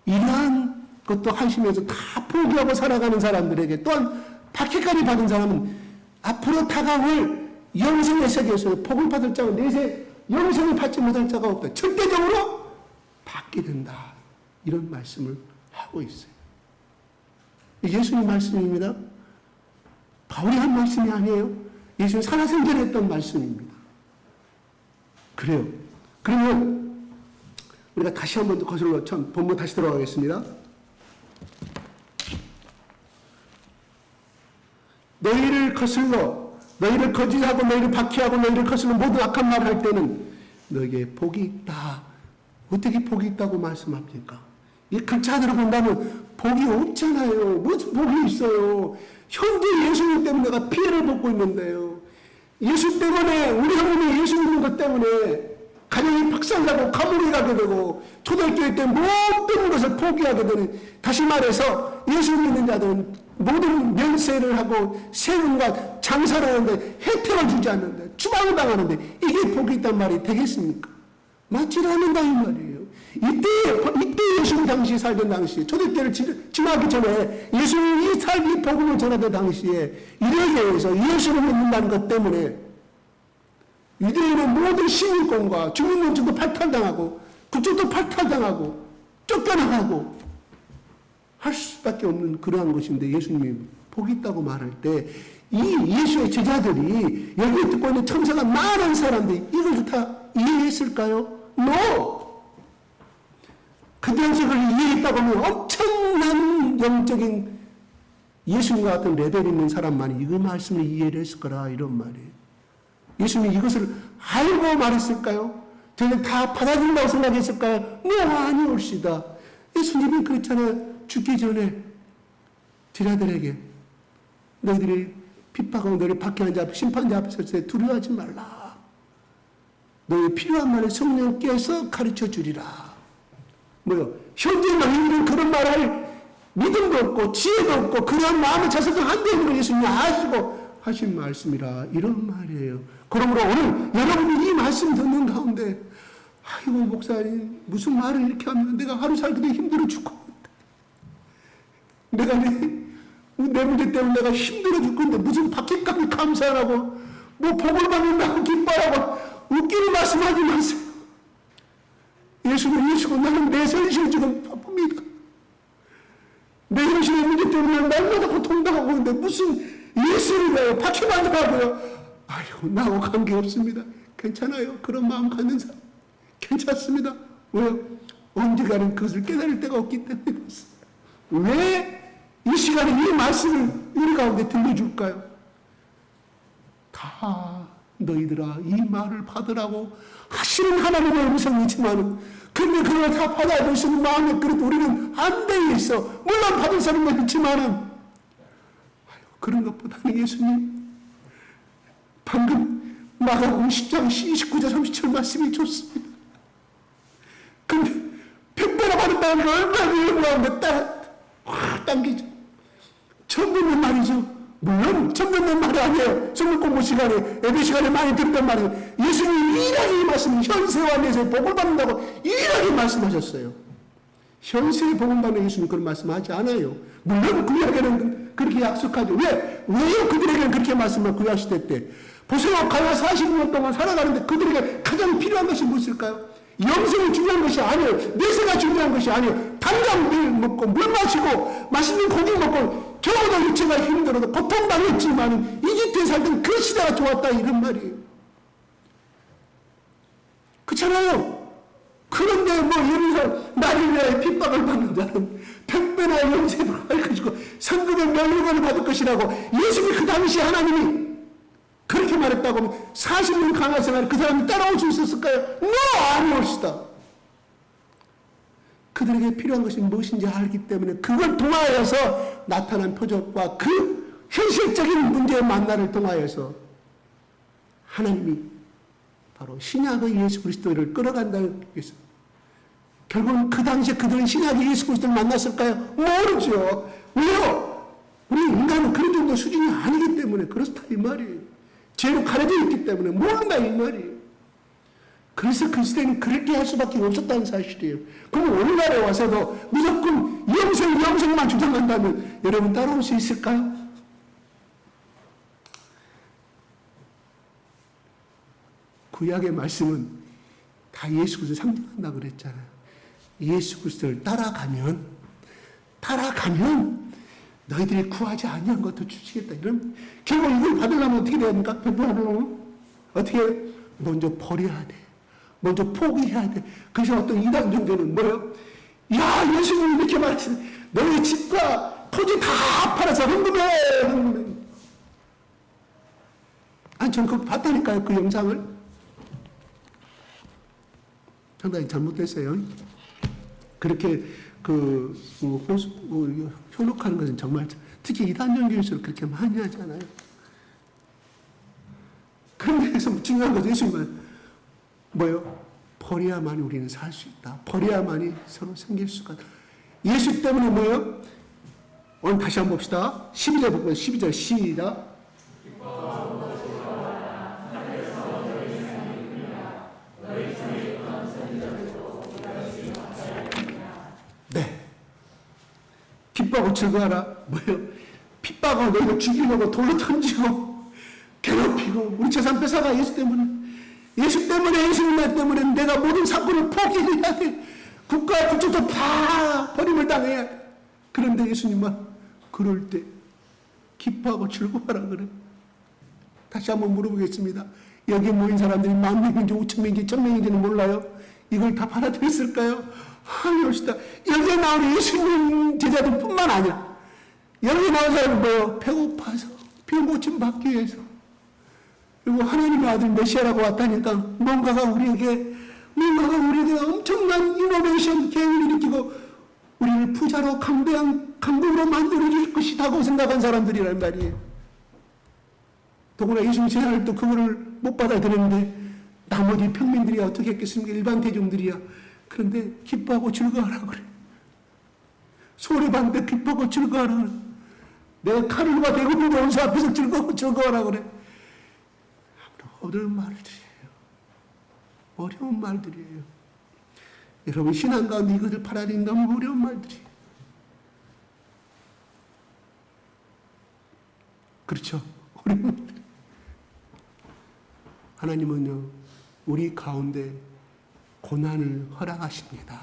S2: 이러한 것도 하시면서 다 포기하고 살아가는 사람들에게 또한 박해까지 받은 사람은 앞으로 다가올 영생의 세계에서 복을 받을 자가 내세 영생을 받지 못할 자가 없다. 절대적으로 받게 된다. 이런 말씀을 하고 있어요. 예수님 말씀입니다. 바울이 한 말씀이 아니에요. 예수님 살아생전에 했던 말씀입니다. 그래요. 그러면 우리가 다시 한번 거슬러 본문 다시 들어가겠습니다. 너희를 거슬러 너희를 거짓하고 너희를 박해하고 너희를 거슬러 모든 악한 말을 할 때는 너에게 복이 있다. 어떻게 복이 있다고 말씀합니까? 이 글자대로 본다면 복이 없잖아요. 무슨 복이 있어요. 현재 예수님 때문에 내가 피해를 받고 있는데요. 예수 때문에 우리 하나님이 예수 믿는 것 때문에 가정이 박살나고 감옥에 가게 되고 초등학교 때 모든 것을 포기하게 되는, 다시 말해서 예수 믿는 자들은 모든 면세를 하고 세금과 장사를 하는데 혜택을 주지 않는데 추방을 당하는데 이게 복이 있단 말이 되겠습니까? 맞지 않는다 이 말이에요. 이때 예수님 당시 살던 당시에 초대교회를 지나기 전에 예수님이 살기 복음을 전하던 당시에 유대교회에서 예수를 믿는다는 것 때문에 유대인의 모든 시민권과 주민등록도 발탈당하고 그쪽도 발탈당하고 쫓겨나가고 할 수밖에 없는 그러한 것인데 예수님이 복이 있다고 말할 때 이 예수의 제자들이 여기에 듣고 있는 천사가 많은 사람들이 이걸 다 이해했을까요? No! 그 당시에 그걸 이해했다고 하면 엄청난 영적인 예수님과 같은 레벨이 있는 사람만이 이 말씀을 이해를 했을 거라 이런 말이에요. 예수님이 이것을 알고 말했을까요? 저는 다 받아들인다고 생각했을까요? 네, 아니올시다. 예수님이 그랬잖아요. 죽기 전에 제자들에게 너희들이 핍박하고 너희를 박해하는 자 심판자 앞에 설 때 두려워하지 말라. 너희 필요한 말을 성령께서 가르쳐 주리라. 뭐요? 현재 너희들은 그런 말할 믿음도 없고 지혜도 없고 그런 마음을 자세도 안 되는 예수님이 아시고 하신 말씀이라 이런 말이에요. 그러므로 오늘 여러분이 이 말씀 듣는 가운데 아이고 목사님 무슨 말을 이렇게 하면 내가 하루 살기도 힘들어 죽고 내가 내 문제 때문에 내가 힘들어 죽겠는데 무슨 박해감이 감사하고 뭐 복을 받는다고 기뻐하고 웃기는 말씀하지 마세요. 예수는 예수고 나는 내 현실을 지금 바쁩니다. 내 현실의 문제 때문에 날마다 고통당하고 있는데 무슨 예수를 위하여 박해받으라고요. 아이고 나하고 관계없습니다. 괜찮아요. 그런 마음 갖는 사람 괜찮습니다. 왜요? 언젠가는 그것을 깨달을 때가 없기 때문에 그렇습니다. 왜 이 시간에 이 말씀을 우리 가운데 들려줄까요? 다 너희들아 이 말을 받으라고 하시는 하나님의 음성이지만 근데 그걸 다 받아주시는 마음에 그래도 우리는 안 돼 있어. 물론 받은 사람도 있지만은 그런 것보다는 예수님 방금 마가복음 10장 29절 30절 말씀이 좋습니다. 근데 100배나 받는다는 게 얼마나 유명한데 딱 막 당기죠. 처음 듣는 말이죠. 물론 처음 듣는 말이 아니에요. 성경 공부 시간에, 예배 시간에 많이 들었단 말이에요. 예수님이 일하게 말씀, 현세와 내세 복을 받는다고 일하게 말씀하셨어요. 현세에 복을 받는 예수님 그런 말씀하지 않아요. 물론 구약에는 그렇게 약속하죠. 왜요 그들에게는 그렇게 말씀을 구약 시대 때? 보세요. 가야 40년 동안 살아가는데 그들에게 가장 필요한 것이 무엇일까요? 영생이 중요한 것이 아니에요. 내세가 중요한 것이 아니에요. 당장 물 먹고 물 마시고 맛있는 고기 먹고 겨우도 육체가 힘들어도 고통당했지만 이집트에 살던 그 시대가 좋았다 이런 말이에요. 그렇잖아요. 그런데 뭐 예를 들어 나를 위하여 핍박을 받는 자는 100배나 영생을 할 것이고 상급의 명령을 받을 것이라고 예수님이 그 당시 하나님이 그렇게 말했다고 하면 40년 강한 생활 그 사람이 따라올 수 있었을까요? 아니올시다. 그들에게 필요한 것이 무엇인지 알기 때문에 그걸 통하여서 나타난 표적과 그 현실적인 문제의 만나를 통하여서 하나님이 바로 신약의 예수 그리스도를 끌어간다는 위해서 결국은 그 당시에 그들은 신약의 예수 그리스도를 만났을까요? 모르죠. 왜요? 우리 인간은 그런 정도 수준이 아니기 때문에 그렇다 이 말이에요. 죄로 가려져 있기 때문에 모른다 이 말이에요. 그래서 그 시대는 그렇게 할 수밖에 없었다는 사실이에요. 그럼 오늘날에 와서도 무조건 영생만 주장한다면 여러분 따라올 수 있을까요? 구약의 말씀은 다 예수 그리스도를 상징한다고 그랬잖아요. 예수 그리스도를 따라가면 너희들이 구하지 아니한 것도 주시겠다. 이런 결국 이걸 받으려면 어떻게 돼야 됩니까? 받으려면 어떻게 해요? 먼저 버려야 돼. 먼저 포기해야 돼. 그래서 어떤 이단 종교는 뭐예요? 야 예수님이 이렇게 말했어요. 너희 집과 토지 다 팔아서 헌금해. 아니 전 그거 봤다니까요. 그 영상을. 상당히 잘못됐어요. 그렇게 현혹하는 것은 정말 특히 이단 종교에서 그렇게 많이 하잖아요. 그런 데서 중요한 것은 예수님은 뭐요? 버려야만이 우리는 살 수 있다. 버려야만이 서로 생길 수가 있다. 예수 때문에 뭐요? 오늘 다시 한번 봅시다. 12절 보면 12절 시작. 네. 기뻐하고 즐거워하라. 뭐예요? 핍박하고 너희를 죽이려고 돌로 던지고 괴롭히고 우리 재산 뺏어가 예수 때문에 예수님 말 때문에 내가 모든 사건을 포기해야 돼. 국가의 부처도 다 버림을 당해야 돼. 그런데 예수님은 그럴 때 기뻐하고 즐거워하라 그래. 다시 한번 물어보겠습니다. 여기 모인 사람들이 10,000명인지 5,000명인지 1,000명인지는 몰라요. 이걸 다 받아들였을까요? 하늘시다. 여기에 나오는 예수님 제자들 뿐만 아니라 여기 나온 사람은 뭐요? 배고파서 병 고침 받기 위해서 그리고 하나님의 아들 메시아라고 왔다니까 뭔가가 우리에게 엄청난 이노베이션 계획을 일으키고 우리를 부자로 강국으로 만들어줄 것이라고 생각한 사람들이란 말이에요. 더구나 예수님 제자를 또 그거를 못 받아들였는데 나머지 평민들이 어떻게 했겠습니까? 일반 대중들이야. 그런데 기뻐하고 즐거워하라 그래. 소리 받는데 기뻐하고 즐거워하라 그래. 내가 칼과 대구를 원수 앞에서 즐거워하라 그래. 어려운 말들이에요. 어려운 말들이에요. 여러분 신앙 가운데 이것을 받아들이는 너무 어려운 말들이에요. 그렇죠. 어려운 말들. 하나님은요 우리 가운데 고난을 허락하십니다.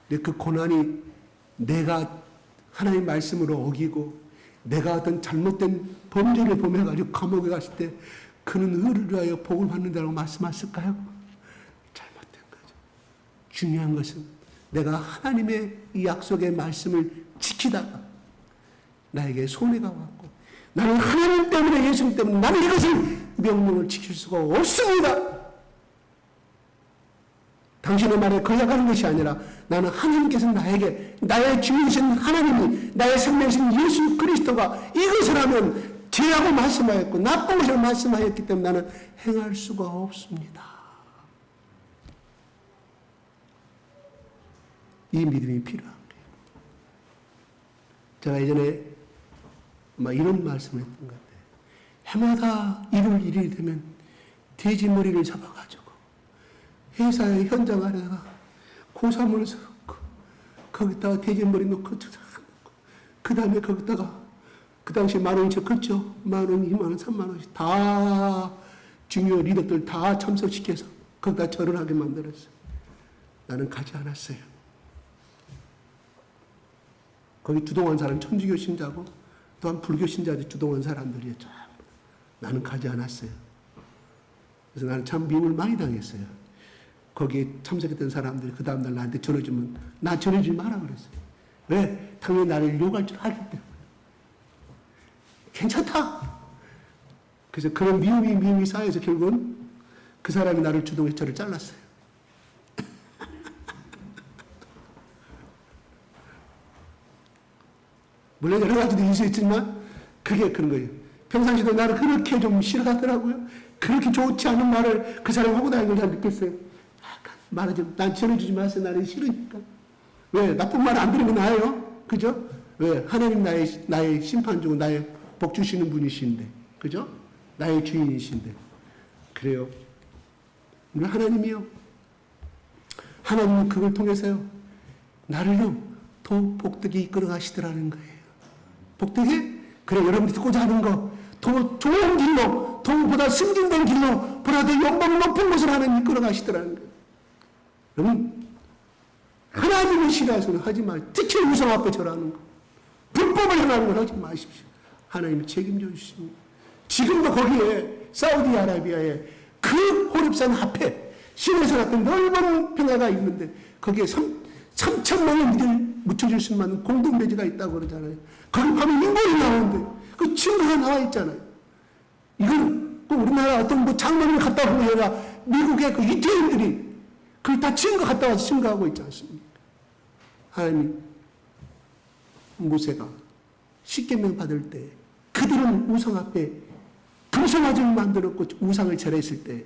S2: 근데 그 고난이 내가 하나님 말씀으로 어기고 내가 어떤 잘못된 범죄를 범해가지고 감옥에 갔을 때 그는 의를 위하여 복을 받는다고 말씀하실까요? 잘못된 거죠. 중요한 것은 내가 하나님의 이 약속의 말씀을 지키다가 나에게 손해가 왔고 나는 하나님 때문에 예수님 때문에 나는 이것을 명령을 지킬 수가 없습니다. 당신의 말에 거역하는 것이 아니라 나는 하나님께서 나에게 나의 주인이신 하나님이 나의 생명이신 예수 그리스도가 이것을 하면 죄라고 말씀하였고 나쁜 것을 말씀하였기 때문에 나는 행할 수가 없습니다. 이 믿음이 필요한 거예요. 제가 예전에 이런 말씀을 했던 것 같아요. 해마다 1월 1일이 되면 돼지 머리를 잡아가지고 회사의 현장 안에다가 고사문을 썰고 거기다가 돼지 머리 넣고 그 다음에 거기다가 그 당시에 10,000원이 적었죠. 10,000원, 20,000원, 30,000원씩 다 중요 리더들 다 참석시켜서 거기다 절을 하게 만들었어요. 나는 가지 않았어요. 거기 주동한 사람 천주교 신자고 또한 불교 신자들 주동한 사람들이었죠. 나는 가지 않았어요. 그래서 나는 참 미움을 많이 당했어요. 거기에 참석했던 사람들이 그 다음날 나한테 전해주면 나 전해주지 마라 그랬어요. 왜? 당연히 나를 욕할 줄 알기 때문에. 괜찮다. 그래서 그런 미움이 쌓여서 결국은 그 사람이 나를 주동해서 저를 잘랐어요. 물론 여러 가지도 있었지만 그게 그런 거예요. 평상시도 나를 그렇게 좀 싫어하더라고요. 그렇게 좋지 않은 말을 그 사람이 하고 다니는 걸 잘 느꼈어요. 말하지, 난 전해주지 마세요. 나는 싫으니까. 왜? 나쁜 말 안 들으면 나아요. 그죠? 왜? 하나님 나의 심판주고 나의 복 주시는 분이신데. 그죠? 나의 주인이신데. 그래요. 우리 하나님이요. 하나님은 그걸 통해서요. 나를요. 더 복되게 이끌어 가시더라는 거예요. 복되게? 그래, 여러분이 듣고자 하는 거. 더 좋은 길로, 더보다 승진된 길로, 보다 더 영광 높은 곳을 하나님 이끌어 가시더라는 거예요. 여러분, 하나님을 싫어해서는 하지 마십시오. 특히 우상 앞에 절하는 거. 불법을 행하는 걸 하지 마십시오. 하나님이 책임져 주십니다. 지금도 거기에 사우디아라비아에 그 호렙산 앞에 시내산 앞에 넓은 평야가 있는데 거기에 3,000명의 믿을 묻혀줄 수 있는 공동묘지가 있다고 그러잖아요. 거기 가면 인물이 나오는데 그 증거가 나와 있잖아요. 이건 꼭 우리나라 어떤 장로를 갔다 오고 얘가 미국의 그 유태인들이 그걸 다 증거 갔다 와서 증거하고 있지 않습니까? 하나님 모세가 십계명 받을 때 그들은 우상 앞에 금송아지를 만들었고 우상을 절했을 때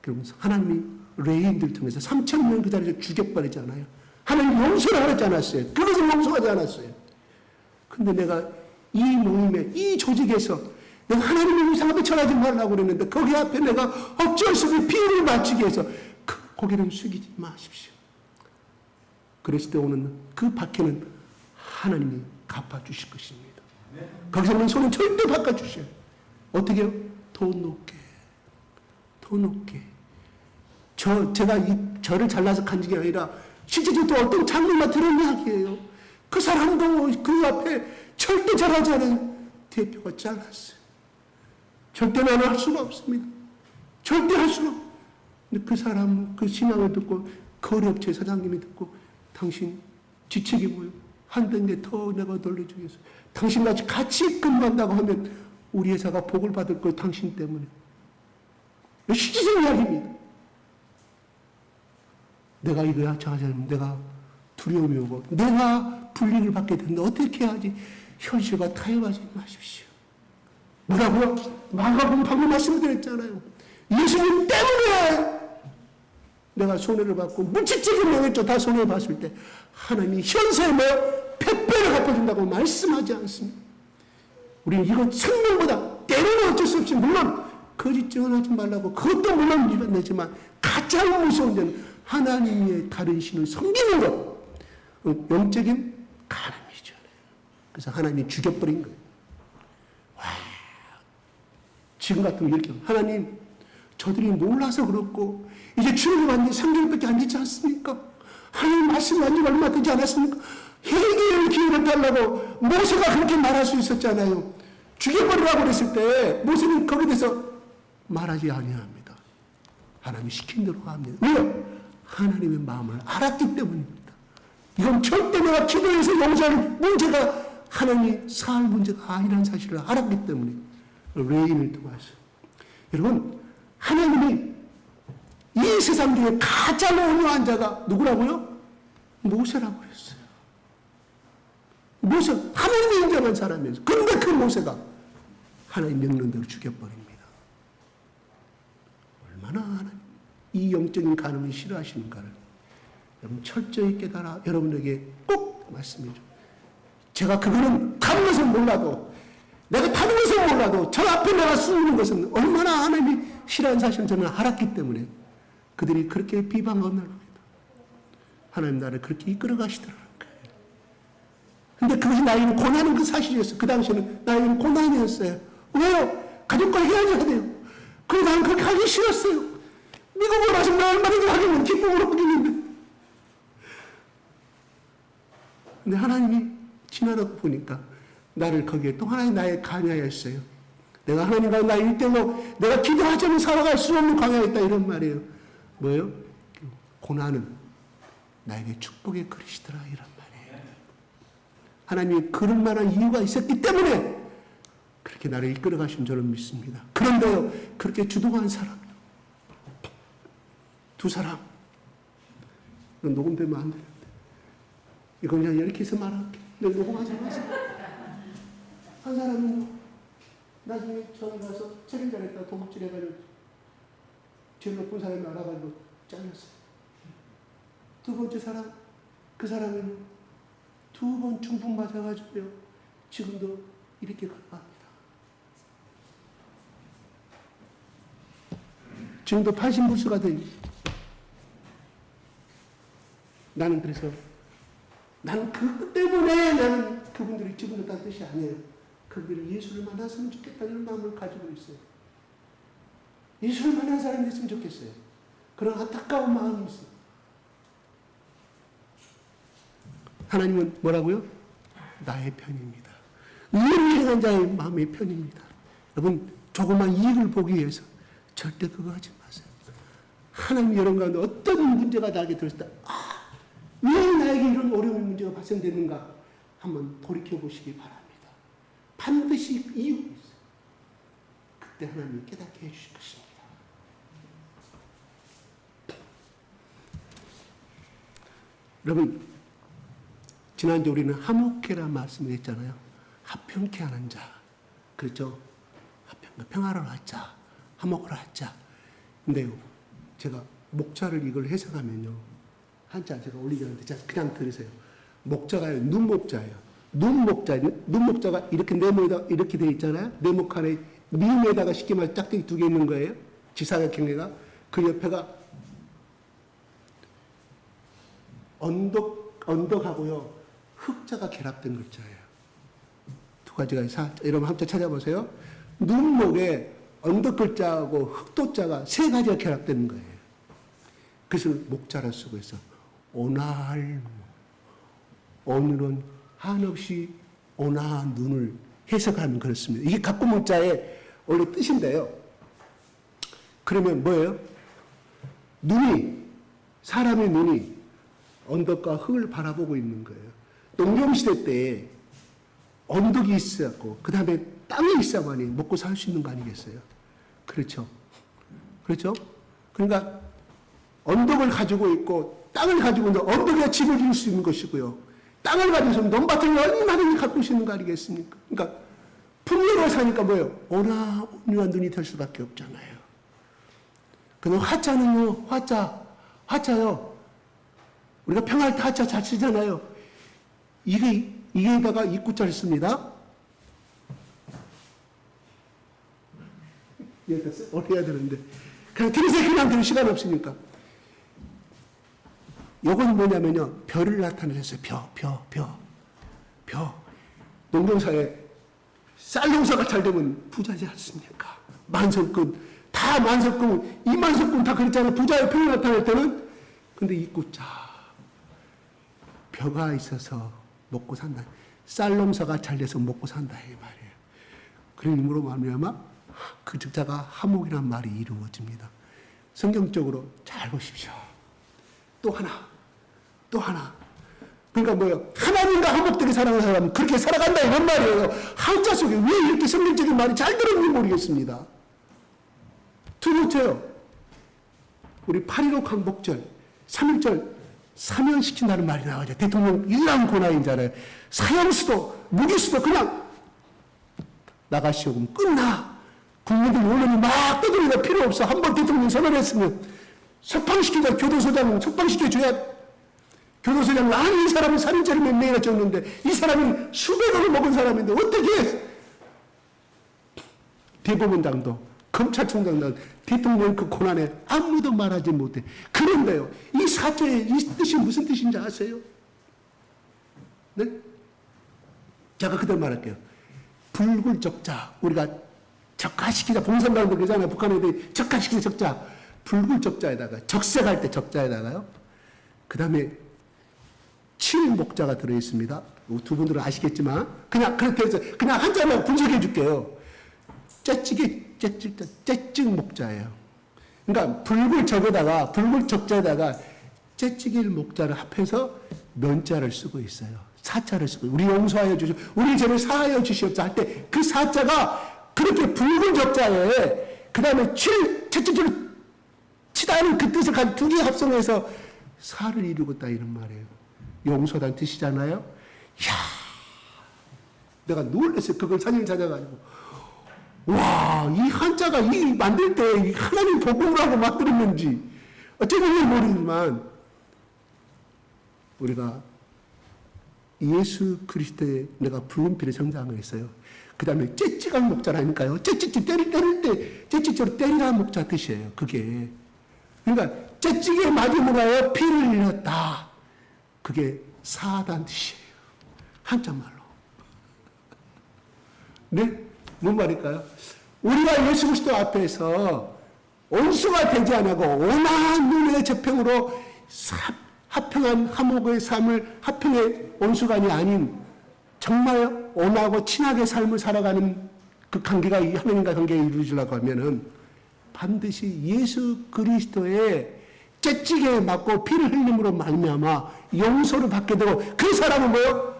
S2: 그러면서 하나님이 레인들 통해서 3,000명 그 자리에서 죽여버리잖아요. 하나님 용서를 하지 않았어요. 그것을 용서하지 않았어요. 근데 내가 이 모임에 이 조직에서 내가 하나님의 우상 앞에 절하지 말라고 그랬는데 거기 앞에 내가 어쩔 수 없이 비유를 맞추기 위해서 그 고개를 숙이지 마십시오. 그랬을 때 오는 그 박해는 하나님이 갚아주실 것입니다. 거기서 오는 손은 절대 바꿔주셔요. 어떻게 해요? 더 높게. 더 높게. 제가 이 절을 잘라서 간 적이 아니라 실제로 또 어떤 장로가 들은 이야기예요. 그 사람도 그 앞에 절대 절하지 않은 대표가 잘랐어요. 절대 나는 할 수가 없습니다. 절대 할 수가 없어요. 근데 그 사람, 그 신앙을 듣고 거래업체 사장님이 듣고 당신 지책이 뭐예요? 한 단계 더 내가 돌려주겠어. 당신같이 같이 근무한다고 하면 우리 회사가 복을 받을 거예요. 당신 때문에. 실질적 이야기입니다. 내가 이거야 저하자면 내가 두려움이 오고 내가 불리를 받게 되는데 어떻게 해야지? 현실과 타협하지 마십시오. 뭐라고요? 마가복음 방금 말씀드렸잖아요. 예수님 때문에 내가 손해를 받고 물질적인 명예죠. 다 손해를 봤을 때 하나님이 현세에 뭐 100배를 갚아준다고 말씀하지 않습니다. 우리는 이건 생명보다 때로는 어쩔 수 없이 물론 거짓 증언하지 말라고 그것도 물론 위반되지만 가장 무서운 데는 하나님의 다른 신을 섬기는 것. 영적인 가늠이죠. 그래서 하나님이 죽여버린 거예요. 와, 지금 같으면 이렇게 하나님 저들이 몰라서 그렇고 이제 주님이 완전 3개월밖에 안 되지 않습니까? 하나님 말씀 완전 얼마 되지 않았습니까? 회개의 기회를 달라고 모세가 그렇게 말할 수 있었잖아요. 죽여버리라고 그랬을 때 모세는 거기에 대해서 말하지 아니합니다. 하나님이 시킨 대로 합니다. 왜요? 하나님의 마음을 알았기 때문입니다. 이건 절대 내가 기도해서 용서할 문제가 하나님이 사할 문제가 아니라는 사실을 알았기 때문에 레인을 통해서 여러분 하나님이 이 세상 중에 가장 온유한 자가 누구라고요? 모세라고 그랬어요. 모세 하나님이 인정한 사람이었어요. 그런데 그 모세가 하나님 명령대로 죽여버립니다. 얼마나 하나님 이 영적인 간음을 싫어하시는가를 여러분 철저히 깨달아 여러분에게 꼭 말씀해줘. 제가 그거는 타는 것은 몰라도, 내가 타는 것은 몰라도 저 앞에 내가 숨는 것은 얼마나 하나님이 싫어하는 사실을 저는 알았기 때문에 그들이 그렇게 비방하는 겁니다. 하나님 나를 그렇게 이끌어 가시더라는 거예요. 근데 그것이 나에게는 고난인 그 사실이었어요. 그 당시에는 나에게는 고난이었어요. 왜요? 가족과 헤어져야 돼요. 그래서 나는 그렇게 하기 싫었어요. 미국으로 와서 나 얼마든지 하기는 기쁨으로 하겠는데. 근데 하나님이 지나고 보니까 나를 거기에 또 하나님 나의 광야였어요. 내가 하나님과 나 일대로 내가 기도하지 않으면 살아갈 수 없는 광야였다 이런 말이에요. 뭐예요? 고난은 나에게 축복의 그릇이더라 이런 말이에요. 하나님이 그럴 만한 이유가 있었기 때문에 그렇게 나를 이끌어 가신 줄은 믿습니다. 그런데요, 그렇게 주동한 사람이요. 두 사람. 이건 녹음되면 안 되는데. 이거 그냥 이렇게 해서 말할게. 늘 녹음하지 마세요. 한 사람은요, 나중에 저기 가서 책임자랬다 도둑질 해가지고 제일 높은 사람이 알아가지고 잘렸어요. 두 번째 사람, 그 사람은 두 번 중풍 맞아가지고요, 지금도 이렇게 갑니다. 지금도 판신불수가 돼 있어요. 나는 그래서 나는 그 때문에 나는 그분들이 지금도 딴 뜻이 아니에요. 그분들이 예수를 만났으면 좋겠다는 마음을 가지고 있어요. 예수를 만난 사람이 됐으면 좋겠어요. 그런 안타까운 마음이 있어요. 하나님은 뭐라고요? 나의 편입니다. 의를 행한 자의 마음의 편입니다. 여러분, 조그만 이익을 보기 위해서 절대 그거 하지 마세요. 하나님 여러분 가운데 어떤 문제가 나에게 들었을 때, 왜 나에게 이런 어려운 문제가 발생되는가 한번 돌이켜보시기 바랍니다. 반드시 이유가 있어요. 그때 하나님이 깨닫게 해주실 것입니다. 여러분, 지난주 우리는 화목해라는 말씀을 했잖아요. 화평케 하는 자. 그렇죠? 평화를 하자. 화목을 하자. 근데요, 제가 목자를 이걸 해석하면요, 한자 제가 올리지 않는데 그냥 들으세요. 목자가요, 눈목자예요. 눈목자가 이렇게 네모에다 이렇게 되어 있잖아요. 네모 칸에 미음에다가 쉽게 말해 짝대기 두 개 있는 거예요. 지사각형에가. 그 옆에가 언덕하고요, 흑자가 결합된 글자예요. 두 가지가 있어요. 여러분 한번 찾아보세요. 눈목에 언덕 글자하고 흑도자가 세 가지가 결합되는 거예요. 그래서 목자라 쓰고 있어. 오날, 오늘은 한없이 온화한 눈을 해석하면 그렇습니다. 이게 각구 문자의 원래 뜻인데요. 그러면 뭐예요? 눈이, 사람의 눈이 언덕과 흙을 바라보고 있는 거예요. 농경시대 때 언덕이 있었고, 그 다음에 땅이 있어야만이 먹고 살 수 있는 거 아니겠어요? 그렇죠. 그렇죠? 그러니까 언덕을 가지고 있고, 땅을 가지고 있는 언덕에 집을 지을 수 있는 것이고요. 땅을 가지고 있으면 논밭을 얼마든지 갖고 수 있는 거 아니겠습니까? 그러니까 풍요로 사니까 뭐예요? 온유한 눈이 될 수밖에 없잖아요. 그럼 화자는요, 화자요. 우리가 평화할 때 화자 잘 쓰잖아요. 이게다가 입구자를 씁니다. 여기다 해야 되는데. 그냥 들으세요. 그냥 들을 시간 없으니까. 요건 뭐냐면요, 별을 나타내셨어요. 벼. 농경사에 쌀 농사가 잘 되면 부자지 않습니까? 만석군, 다 만석군, 이만석군 다 그랬잖아요. 부자의 별을 나타낼 때는. 근데 입구자, 벼가 있어서 먹고 산다. 쌀 농사가 잘 돼서 먹고 산다 이 말이에요. 그런 의미로 말미암아 그 즉자가 화목이란 말이 이루어집니다. 성경적으로 잘 보십시오. 또 하나. 그러니까 뭐예요? 하나님과 화목되게 살아가는 사람은 그렇게 살아간다 이런 말이에요. 한자 속에 왜 이렇게 성경적인 말이 잘 들었는지 모르겠습니다. 두 번째요. 우리 8.15 광복절, 3.1절 사면시킨다는 말이 나오죠. 대통령 유일한 권한이잖아요. 사형수도, 무기수도 그냥 나가시오. 그럼 끝나. 국민들 언론이 막 떠들어도 필요 없어. 한번 대통령 선언했으면 석방시키자. 교도소장 석방시켜줘야. 교도소장 아니 이 사람은 살인죄를 몇 명이나 졌는데 이 사람은 수백억을 먹은 사람인데 어떻게 대법원장도 검찰총장도 대통령 그 고난에 아무도 말하지 못해. 그런데요, 이 사죄의 이 뜻이 무슨 뜻인지 아세요? 네? 제가 그대로 말할게요. 불굴적자, 우리가 적가시키자, 봉선발도 그러잖아요. 북한 애들이 적가시키자 적자. 불굴적자에다가 적색할 때 적자에다가요. 그 다음에 칠목자가 들어있습니다. 두 분들은 아시겠지만 그냥 그렇게 해서 그냥 한자만 분석해 줄게요. 째찍 목자예요. 그러니까 불굴적자에다가 째찍일 목자를 합해서 면자를 쓰고 있어요. 사자를 쓰고 우리 용서하여 주시오, 우리 죄를 사하여 주시옵소서 할 때 그 사자가 그렇게 불굴적자에 그 다음에 채찍줄 치다는 그 뜻을 가지고 두 개 합성해서 사를 이루겠다 이런 말이에요. 용서란 뜻이잖아요. 이야, 내가 놀랐어요. 그걸 사진을 찾아가지고 와, 이 한자가 이 만들 때 하나님 복음을 하고 만들었는지 어쩌면 모르지만 우리가 예수 그리스도의 내가 붉은 피를 성장을 했어요. 그 다음에 째찍한 목자라니까요. 째찍 때릴 때 째찍으로 때리라는 목자 뜻이에요. 그게 그러니까 째찍에 맞음으로 하여 피를 잃었다. 그게 사하다는 뜻이에요. 한자말로. 네? 뭔 말일까요? 우리가 예수 그리스도 앞에서 온수가 되지 않고 온화한 눈의 재평으로 화평한 화목의 삶을 화평의 온수관이 아닌 정말 온화하고 친하게 삶을 살아가는 그 관계가 하나님과 관계가 이루어지려고 하면은 반드시 예수 그리스도의 째찍에 맞고 피를 흘림으로 말미암아 용서를 받게 되고 그 사람은 뭐요?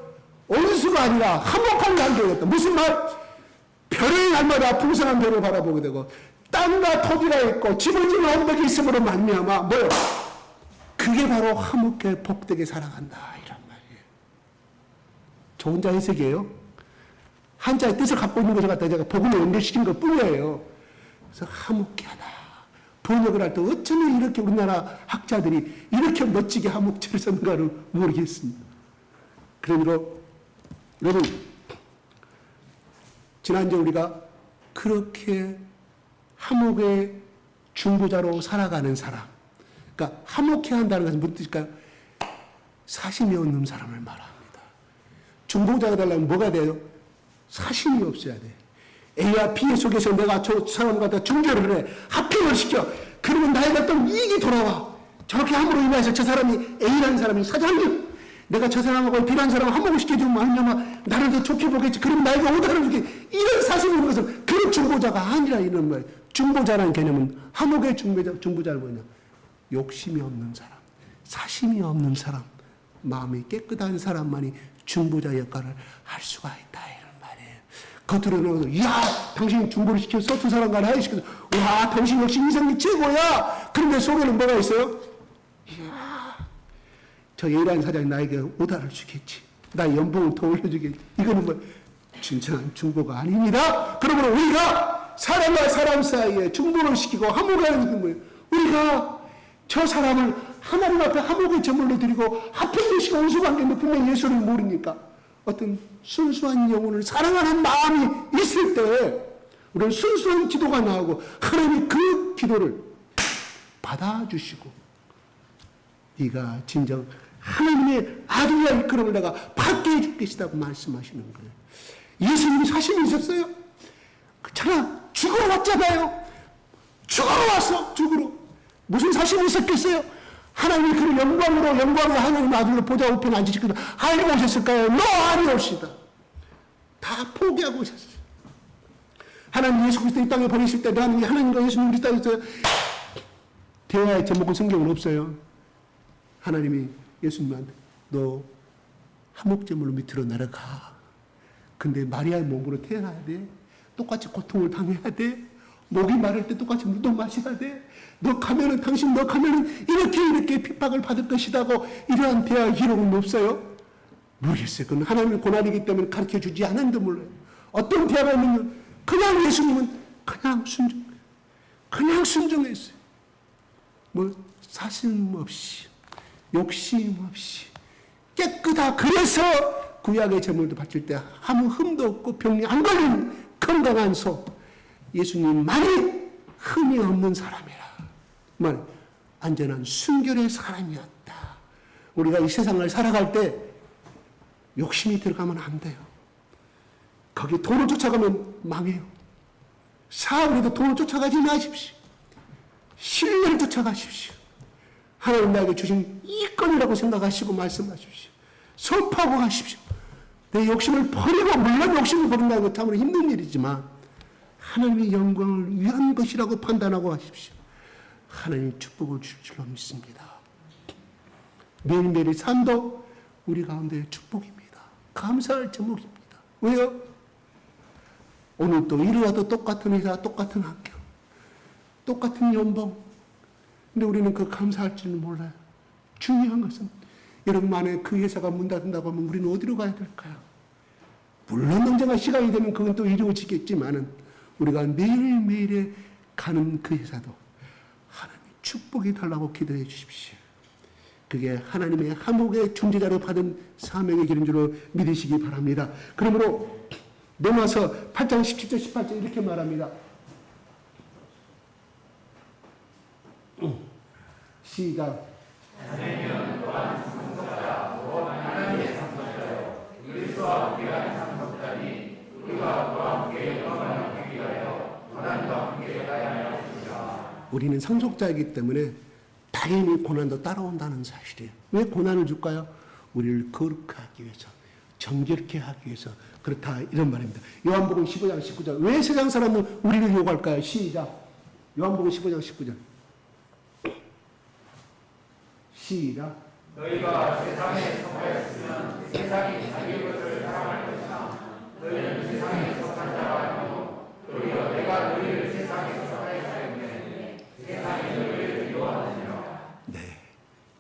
S2: 온수가 아니라 화목한 관계였다. 무슨 말? 별의 날마다 풍성한 별을 바라보게 되고 땅과 토지가 있고 지붕지는 언덕이 있음으로 말미암아 뭐요? 그게 바로 화목해 복되게 살아간다 이런 말이에요. 저 혼자 해석이에요. 한자의 뜻을 갖고 있는 것을 갖다 제가 복음을 연결시킨 것 뿐이에요. 그래서 화목해 하다. 번역을 할 때 어쩌면 이렇게 우리나라 학자들이 이렇게 멋지게 화목체를 썼는가를 모르겠습니다. 그러므로 여러분 지난주에 우리가 그렇게 화목의 중보자로 살아가는 사람, 그러니까 화목해 한다는 것은 무슨 뜻일까요? 사심이 없는 사람을 말합니다. 중보자가 되려면 뭐가 돼요? 사심이 없어야 돼. A와 B 속에서 내가 저 사람을 갖다 중재를 해. 합평을 시켜. 그러면 나에게 어떤 이익이 돌아와. 저렇게 함으로 인해서 저 사람이 A라는 사람이 사장님, 내가 저 사람하고 B라는 사람을 한몫을 시켜주면 말냐마 나를 더 좋게 보겠지. 그러면 나에게 오다를 주게. 이런 사심이 있는 것은 그런 중보자가 아니라 이런 거예요. 중보자라는 개념은 화목의 중보자는 뭐냐? 욕심이 없는 사람, 사심이 없는 사람, 마음이 깨끗한 사람만이 중보자 역할을 할 수가 있다 이런 말이에요. 겉으로는 이야 당신이 중보를 시켜서 두 사람 간에 하게 시켜서 와 당신 역시 인생이 최고야. 그런데 속에는 뭐가 있어요? 이야 저 A라는 사장이 나에게 오다를 주겠지. 나 연봉을 더 올려주겠지. 이거는 뭐 진정한 중보가 아닙니다. 그러므로 우리가 사람과 사람 사이에 중보를 시키고 화목하는 게 뭐예요? 우리가 저 사람을 하나님 앞에 화목의 제물로 드리고 합평되시고 온수관계인데 분명히 예수를 모르니까 어떤 순수한 영혼을 사랑하는 마음이 있을 때 우리는 순수한 기도가 나오고 하나님이 그 기도를 받아주시고 네가 진정 하나님의 아들이야 이끌음을 내가 받게 해줄 것이라고 말씀하시는 거예요. 예수님이 사심이 있었어요? 그렇잖아. 죽으러 왔잖아요. 죽으러 왔어. 죽으러. 무슨 사심이 있었겠어요? 하나님이 그를 영광의 하나님 아들로 보좌 우편에 앉으시거든 알고 오셨을까요? 너 아니옵시다. 다 포기하고 오셨어요. 하나님 예수 그리스도 이 땅에 보내실 때 나는 하나님과 예수님 우리 땅에서 대화의 제목은 성경은 없어요. 하나님이 예수님한테 너 화목제물로 밑으로 내려가. 근데 마리아의 몸으로 태어나야 돼. 똑같이 고통을 당해야 돼. 목이 마를 때 똑같이 물도 마셔야 돼. 너 가면은 이렇게 핍박을 받을 것이라고 이러한 대화 기록은 없어요. 모르겠어요. 그건 하나님의 고난이기 때문에 가르쳐 주지 않았는데 몰라요. 어떤 대화가 있는지 그냥 예수님은 그냥 순종했어요. 뭐 사심 없이 욕심 없이 깨끗하. 그래서 구약의 제물도 바칠 때 아무 흠도 없고 병이 안 걸린 건강한 소. 예수님만이 흠이 없는 사람이라. 말 안전한 순결의 사람이었다. 우리가 이 세상을 살아갈 때 욕심이 들어가면 안 돼요. 거기 돈을 쫓아가면 망해요. 사업에도 돈을 쫓아가지 마십시오. 신뢰를 쫓아가십시오. 하나님 나에게 주신 이권이라고 생각하시고 말씀하십시오. 선포하고 가십시오. 내 욕심을 버리고, 물론 욕심을 버린다는 건 참으로 힘든 일이지만 하나님의 영광을 위한 것이라고 판단하고 가십시오. 하나님이 축복을 줄 줄로 믿습니다. 매일매일의 삶도 우리 가운데 축복입니다. 감사할 제목입니다. 왜요? 오늘 또 이루어도 똑같은 회사, 똑같은 환경, 똑같은 연봉. 근데 우리는 그 감사할 줄은 몰라요. 중요한 것은 여러분 만에 그 회사가 문 닫는다고 하면 우리는 어디로 가야 될까요? 물론 언젠가 시간이 되면 그건 또 이루어지겠지만은 우리가 매일매일에 가는 그 회사도 하나님 축복이 달라고 기도해 주십시오. 그게 하나님의 한복의 중재자로 받은 사명의 길인 줄로 믿으시기 바랍니다. 그러므로 로마서 8장 17절 18절 이렇게 말합니다. 시작. 우리는 상속자이기 때문에 당연히 고난도 따라온다는 사실이에요. 왜 고난을 줄까요? 우리를 거룩하게 하기 위해서, 정결케 하기 위해서 그렇다 이런 말입니다. 요한복음 15장 19절. 왜 세상 사람은 우리를 욕할까요? 시작. 요한복음 15장 19절. 시작.
S3: 너희가 세상에 속하였으면 세상이 자기 것을 사랑할 것이나 너희는 세상에 속한 자가 아니고 도리어 내가 너희를 세상에 속하였기 때문에 세상이 너희를 미워하느니라.
S2: 네,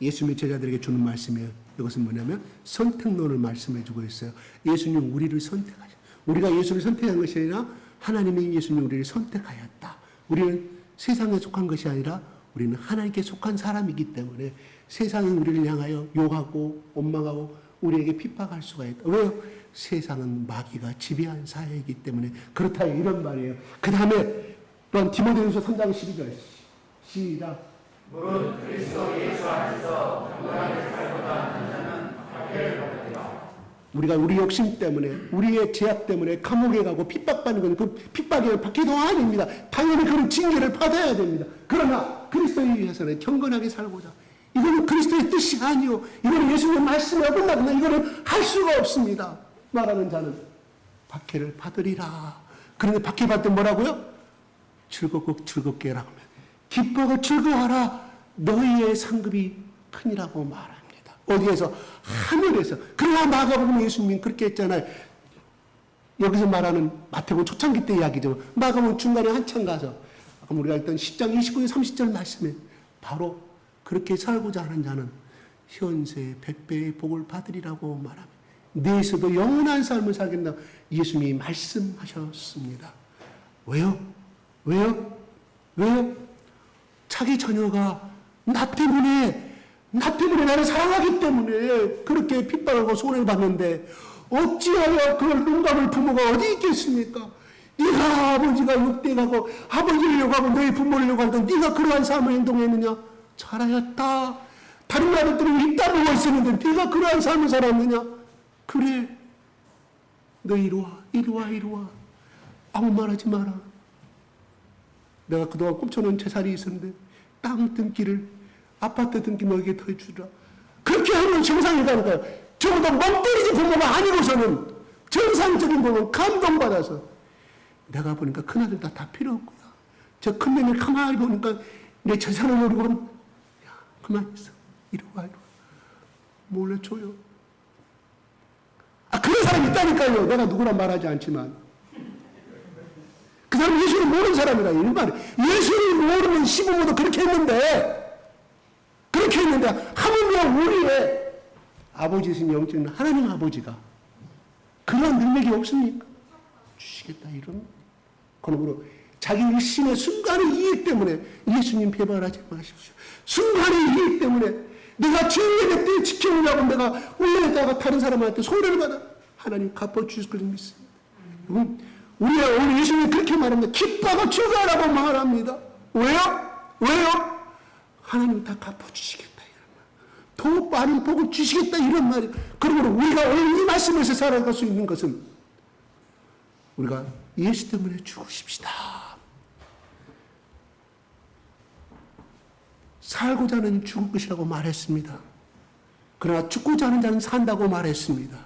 S2: 예수님의 제자들에게 주는 말씀이에요. 이것은 뭐냐면 선택론을 말씀해 주고 있어요. 예수님 우리를 선택하셨어요. 우리가 예수를 선택한 것이 아니라 하나님이 예수님 우리를 선택하였다. 우리는 세상에 속한 것이 아니라 우리는 하나님께 속한 사람이기 때문에 세상이 우리를 향하여 욕하고 원망하고 우리에게 핍박할 수가 있다. 왜요? 세상은 마귀가 지배한 사회이기 때문에 그렇다 이런 말이에요. 그 다음에 또한 디모데후서 3장 12절 시작.
S3: 무릇 그리스도 예수 안에서 평안하게 살고자 하는 자는 박해를 받으리라.
S2: 우리가 우리 욕심 때문에 우리의 죄악 때문에 감옥에 가고 핍박받는 건 그 핍박이 박해도 아닙니다. 당연히 그런 징계를 받아야 됩니다. 그러나 그리스도에 위해서는 경건하게 살고자, 이거는 그리스도의 뜻이 아니요, 이거는 예수님의 말씀에 어긋나거나 이거는 할 수가 없습니다. 말하는 자는 박해를 받으리라. 그런데 박해받을 때 뭐라고요? 즐겁고 즐겁게 하라고 하면 기뻐하고 즐거워하라. 너희의 상급이 크니라고 말합니다. 어디에서? 하늘에서. 그러나 마가복음 예수님이 그렇게 했잖아요. 여기서 말하는 마태복음 초창기 때 이야기죠. 마가복음 중간에 한참 가서 아까 우리가 했던 10장 29절 30절 말씀에 바로 그렇게 살고자 하는 자는 현세 100배의 복을 받으리라고 말합니다. 내에서도 영원한 삶을 살겠다 예수님이 말씀하셨습니다. 왜요? 왜요? 왜요? 자기 자녀가 나 때문에 나를 사랑하기 때문에 그렇게 핍박하고 손해를 받는데 어찌하여 그걸 눈감을 부모가 어디 있겠습니까? 네가 아버지가 욕되고 아버지를 욕하고 너희 부모를 욕하니까 네가 그러한 삶을 행동했느냐? 잘하였다. 다른 아들들은 입 다물고 있었는데 네가 그러한 삶을 살았느냐? 그래. 너 이리 와, 이리 와, 이리 와. 아무 말하지 마라. 내가 그동안 꼽쳐놓은 재산이 있었는데 땅 등기를 아파트 등기 너에게 더해주라. 그렇게 하면 정상이라니까요. 적어도 멍때리지 부모가 아니고서는 정상적인 부모는 감동받아서 내가 보니까 큰아들 다 필요 없구나. 저 큰애를 가만히 보니까 내 재산을 노리고 야, 가만히 있어. 이리 와, 이리 와. 몰래 줘요. 그런 사람이 있다니까요. 내가 누구란 말하지 않지만. 그 사람 예수를 모르는 사람이라 이 말이에요. 예수를 모르는 시부모도 그렇게 했는데 하물며 우리의 아버지이신 영적인 하나님 아버지가 그런 능력이 없습니까? 주시겠다 이런. 그러므로 자기 일심의 순간의 이익 때문에 예수님 배반하지 마십시오. 순간의 이익 때문에 내가 주일 예배 때 지켜보려고 내가 올려다가 다른 사람한테 손해를 받아 하나님 갚아주실 걸 믿습니다. 여러분, 우리가 오늘 예수님이 그렇게 말합니다. 기뻐하고 즐거워라고 말합니다. 왜요? 하나님 다 갚아주시겠다. 이런 말. 더 많은 복을 주시겠다. 이런 말이에요. 그러므로 우리가 오늘 이 말씀에서 살아갈 수 있는 것은 우리가 예수 때문에 죽으십시다. 살고자 하는 죽을 것이라고 말했습니다. 그러나 죽고자 하는 자는 산다고 말했습니다.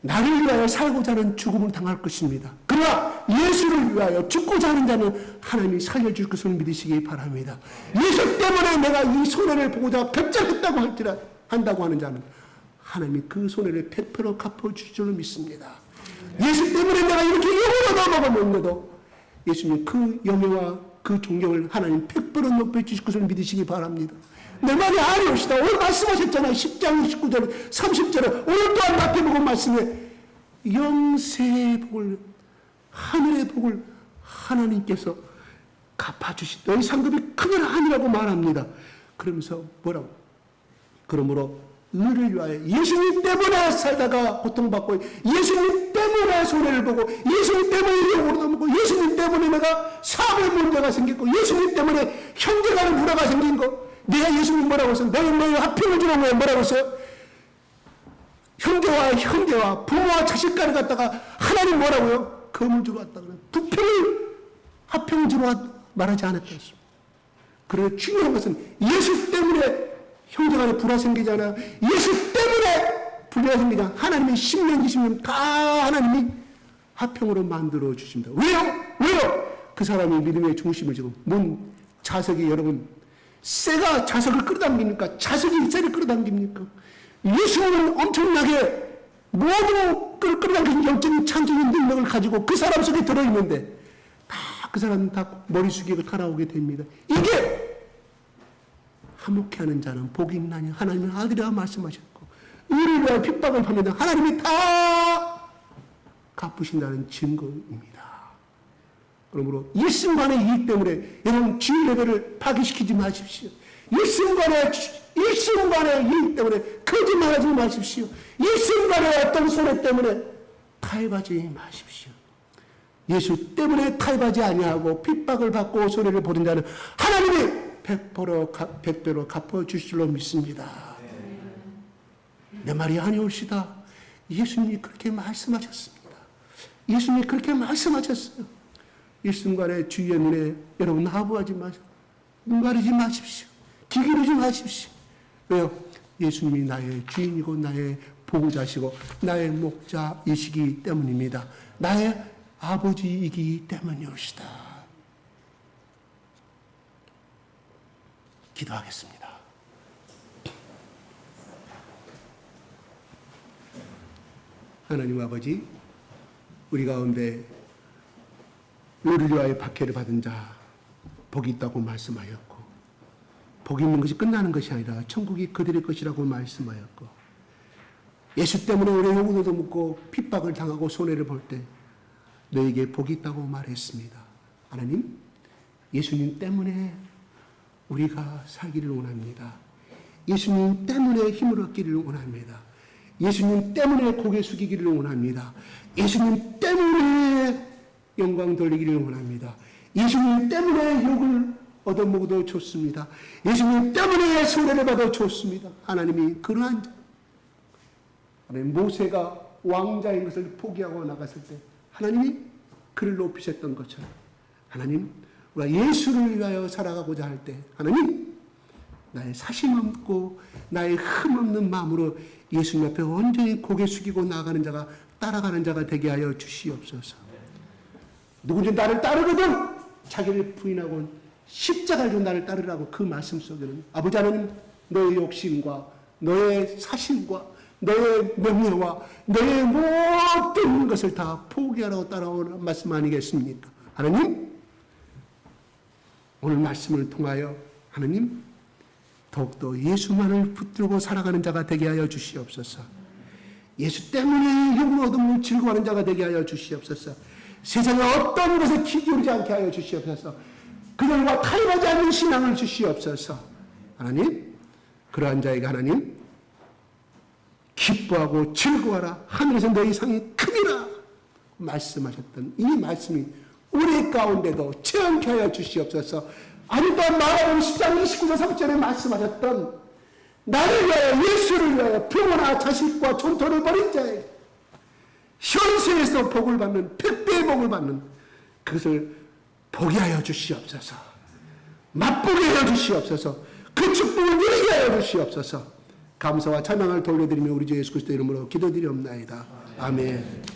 S2: 나를 위하여 살고자 하는 죽음을 당할 것입니다. 그러나 예수를 위하여 죽고자 하는 자는 하나님이 살려줄 것을 믿으시기 바랍니다. 예수 때문에 내가 이 손해를 보고자 결정했다고 한다고 하는 자는 하나님이 그 손해를 100% 갚아주실 줄 믿습니다. 예수 때문에 내가 이렇게 영으로 넘어가면서도 예수님 그 영예와 그 존경을 하나님 100% 높여주실 것을 믿으시기 바랍니다. 내 말이 아니옵시다. 오늘 말씀하셨잖아요. 10장 29절 30절에 오늘 또한 마태복음 말씀에 영세의 복을 하늘의 복을 하나님께서 갚아주시 너희 상급이 크니라 하니라고 말합니다. 그러면서 뭐라고? 그러므로 의를 위하여 예수님 때문에 살다가 고통받고 예수님 때문에 손해를 보고 예수님 때문에 영으로 넘고 예수님 때문에 내가 사업에 문제가 생겼고 예수님 때문에 형제간에 불화가 생긴 거 내가 예수님 뭐라고 했어? 너희 화평을 주는 거야. 뭐라고 했어? 형제와 부모와 자식간에 갔다가 하나님 뭐라고요? 검을 주러 왔다 그래. 두 평을 화평을 주러 말하지 않았다 했습니다. 그리고 중요한 것은 예수 때문에 형제간에 불화 생기지 않아. 예수 때문에 불화가 생기지 않아. 하나님의 10년 20년 다 하나님이 화평으로 만들어 주십니다. 왜요? 그 사람이 믿음의 중심을 지금 뭔 자석이 여러분 쇠가 자석을 끌어당깁니까? 자석이 쇠를 끌어당깁니까? 예수는 엄청나게 모든 끌어당기는 영적인 창조적인 능력을 가지고 그 사람 속에 들어있는데 그 사람은 다 머리 숙이고 타나오게 됩니다. 이게 화목해 하는 자는 복이 있나니 하나님의 아들이라 말씀하셨고 의를 위하여 핍박을 받는 하나님이 다 갚으신다는 증거입니다. 그러므로 일순간의 이익 때문에 여러분 주일 예배를 파기시키지 마십시오. 일순간의 이익 때문에 거짓말하지 마십시오. 일순간의 어떤 손해 때문에 타협하지 마십시오. 예수 때문에 타협하지 아니하고 핍박을 받고 손해를 보는 자는 하나님이 100배로 갚아주실 줄로 믿습니다. 내 말이 아니올시다. 예수님이 그렇게 말씀하셨습니다. 예수님이 그렇게 말씀하셨어요. 일순간에 주의 눈에 여러분 하부하지 마십시오. 눈 가리지 마십시오. 귀 기르지 마십시오. 왜요? 예수님이 나의 주인이고 나의 보호자시고 나의 목자이시기 때문입니다. 나의 아버지이기 때문이옵시다. 기도하겠습니다. 하나님 아버지, 우리 가운데 의를 위하여 박해를 받은 자 복이 있다고 말씀하였고 복이 있는 것이 끝나는 것이 아니라 천국이 그들의 것이라고 말씀하였고 예수 때문에 우리 영혼도 묻고 핍박을 당하고 손해를 볼 때 너에게 복이 있다고 말했습니다. 하나님, 예수님 때문에 우리가 살기를 원합니다. 예수님 때문에 힘을 얻기를 원합니다. 예수님 때문에 고개 숙이기를 원합니다. 예수님 때문에 영광 돌리기를 원합니다. 예수님 때문에 욕을 얻어먹어도 좋습니다. 예수님 때문에 손해를 받아도 좋습니다. 하나님이 그러한 하나님 모세가 왕자인 것을 포기하고 나갔을 때 하나님이 그를 높이셨던 것처럼 하나님 우리가 예수를 위하여 살아가고자 할 때 하나님 나의 사심 없고 나의 흠 없는 마음으로 예수님 앞에 온전히 고개 숙이고 나아가는 자가 따라가는 자가 되게 하여 주시옵소서. 누군지 나를 따르거든 자기를 부인하고 십자가를 좀 나를 따르라고 그 말씀 속에는 아버지 하나님 너의 욕심과 너의 사심과 너의 명예와 너의 모든 것을 다 포기하라고 따라오는 말씀 아니겠습니까? 하나님 오늘 말씀을 통하여 하나님 더욱더 예수만을 붙들고 살아가는 자가 되게 하여 주시옵소서. 예수 때문에 영을 얻으면 즐거워하는 자가 되게 하여 주시옵소서. 세상의 어떤 것에 귀 기울이지 않게 하여 주시옵소서. 그들과 타협하지 않는 신앙을 주시옵소서. 하나님 그러한 자에게 하나님 기뻐하고 즐거워하라. 하늘에서 너희 상이 크니라. 말씀하셨던 이 말씀이 우리 가운데도 체험케 하여 주시옵소서. 아직도 마가복음 10장 29절 30절에 말씀하셨던 나를 위하여 예수를 위하여 부모나 자식과 존토를 버린 자에게 현세에서 복을 받는 백배의 복을 받는 그것을 보게 하여 주시옵소서. 맛보게 하여 주시옵소서. 그 축복을 누리게 하여 주시옵소서. 감사와 찬양을 돌려드리며 우리 주 예수 그리스도 이름으로 기도드리옵나이다. 아멘.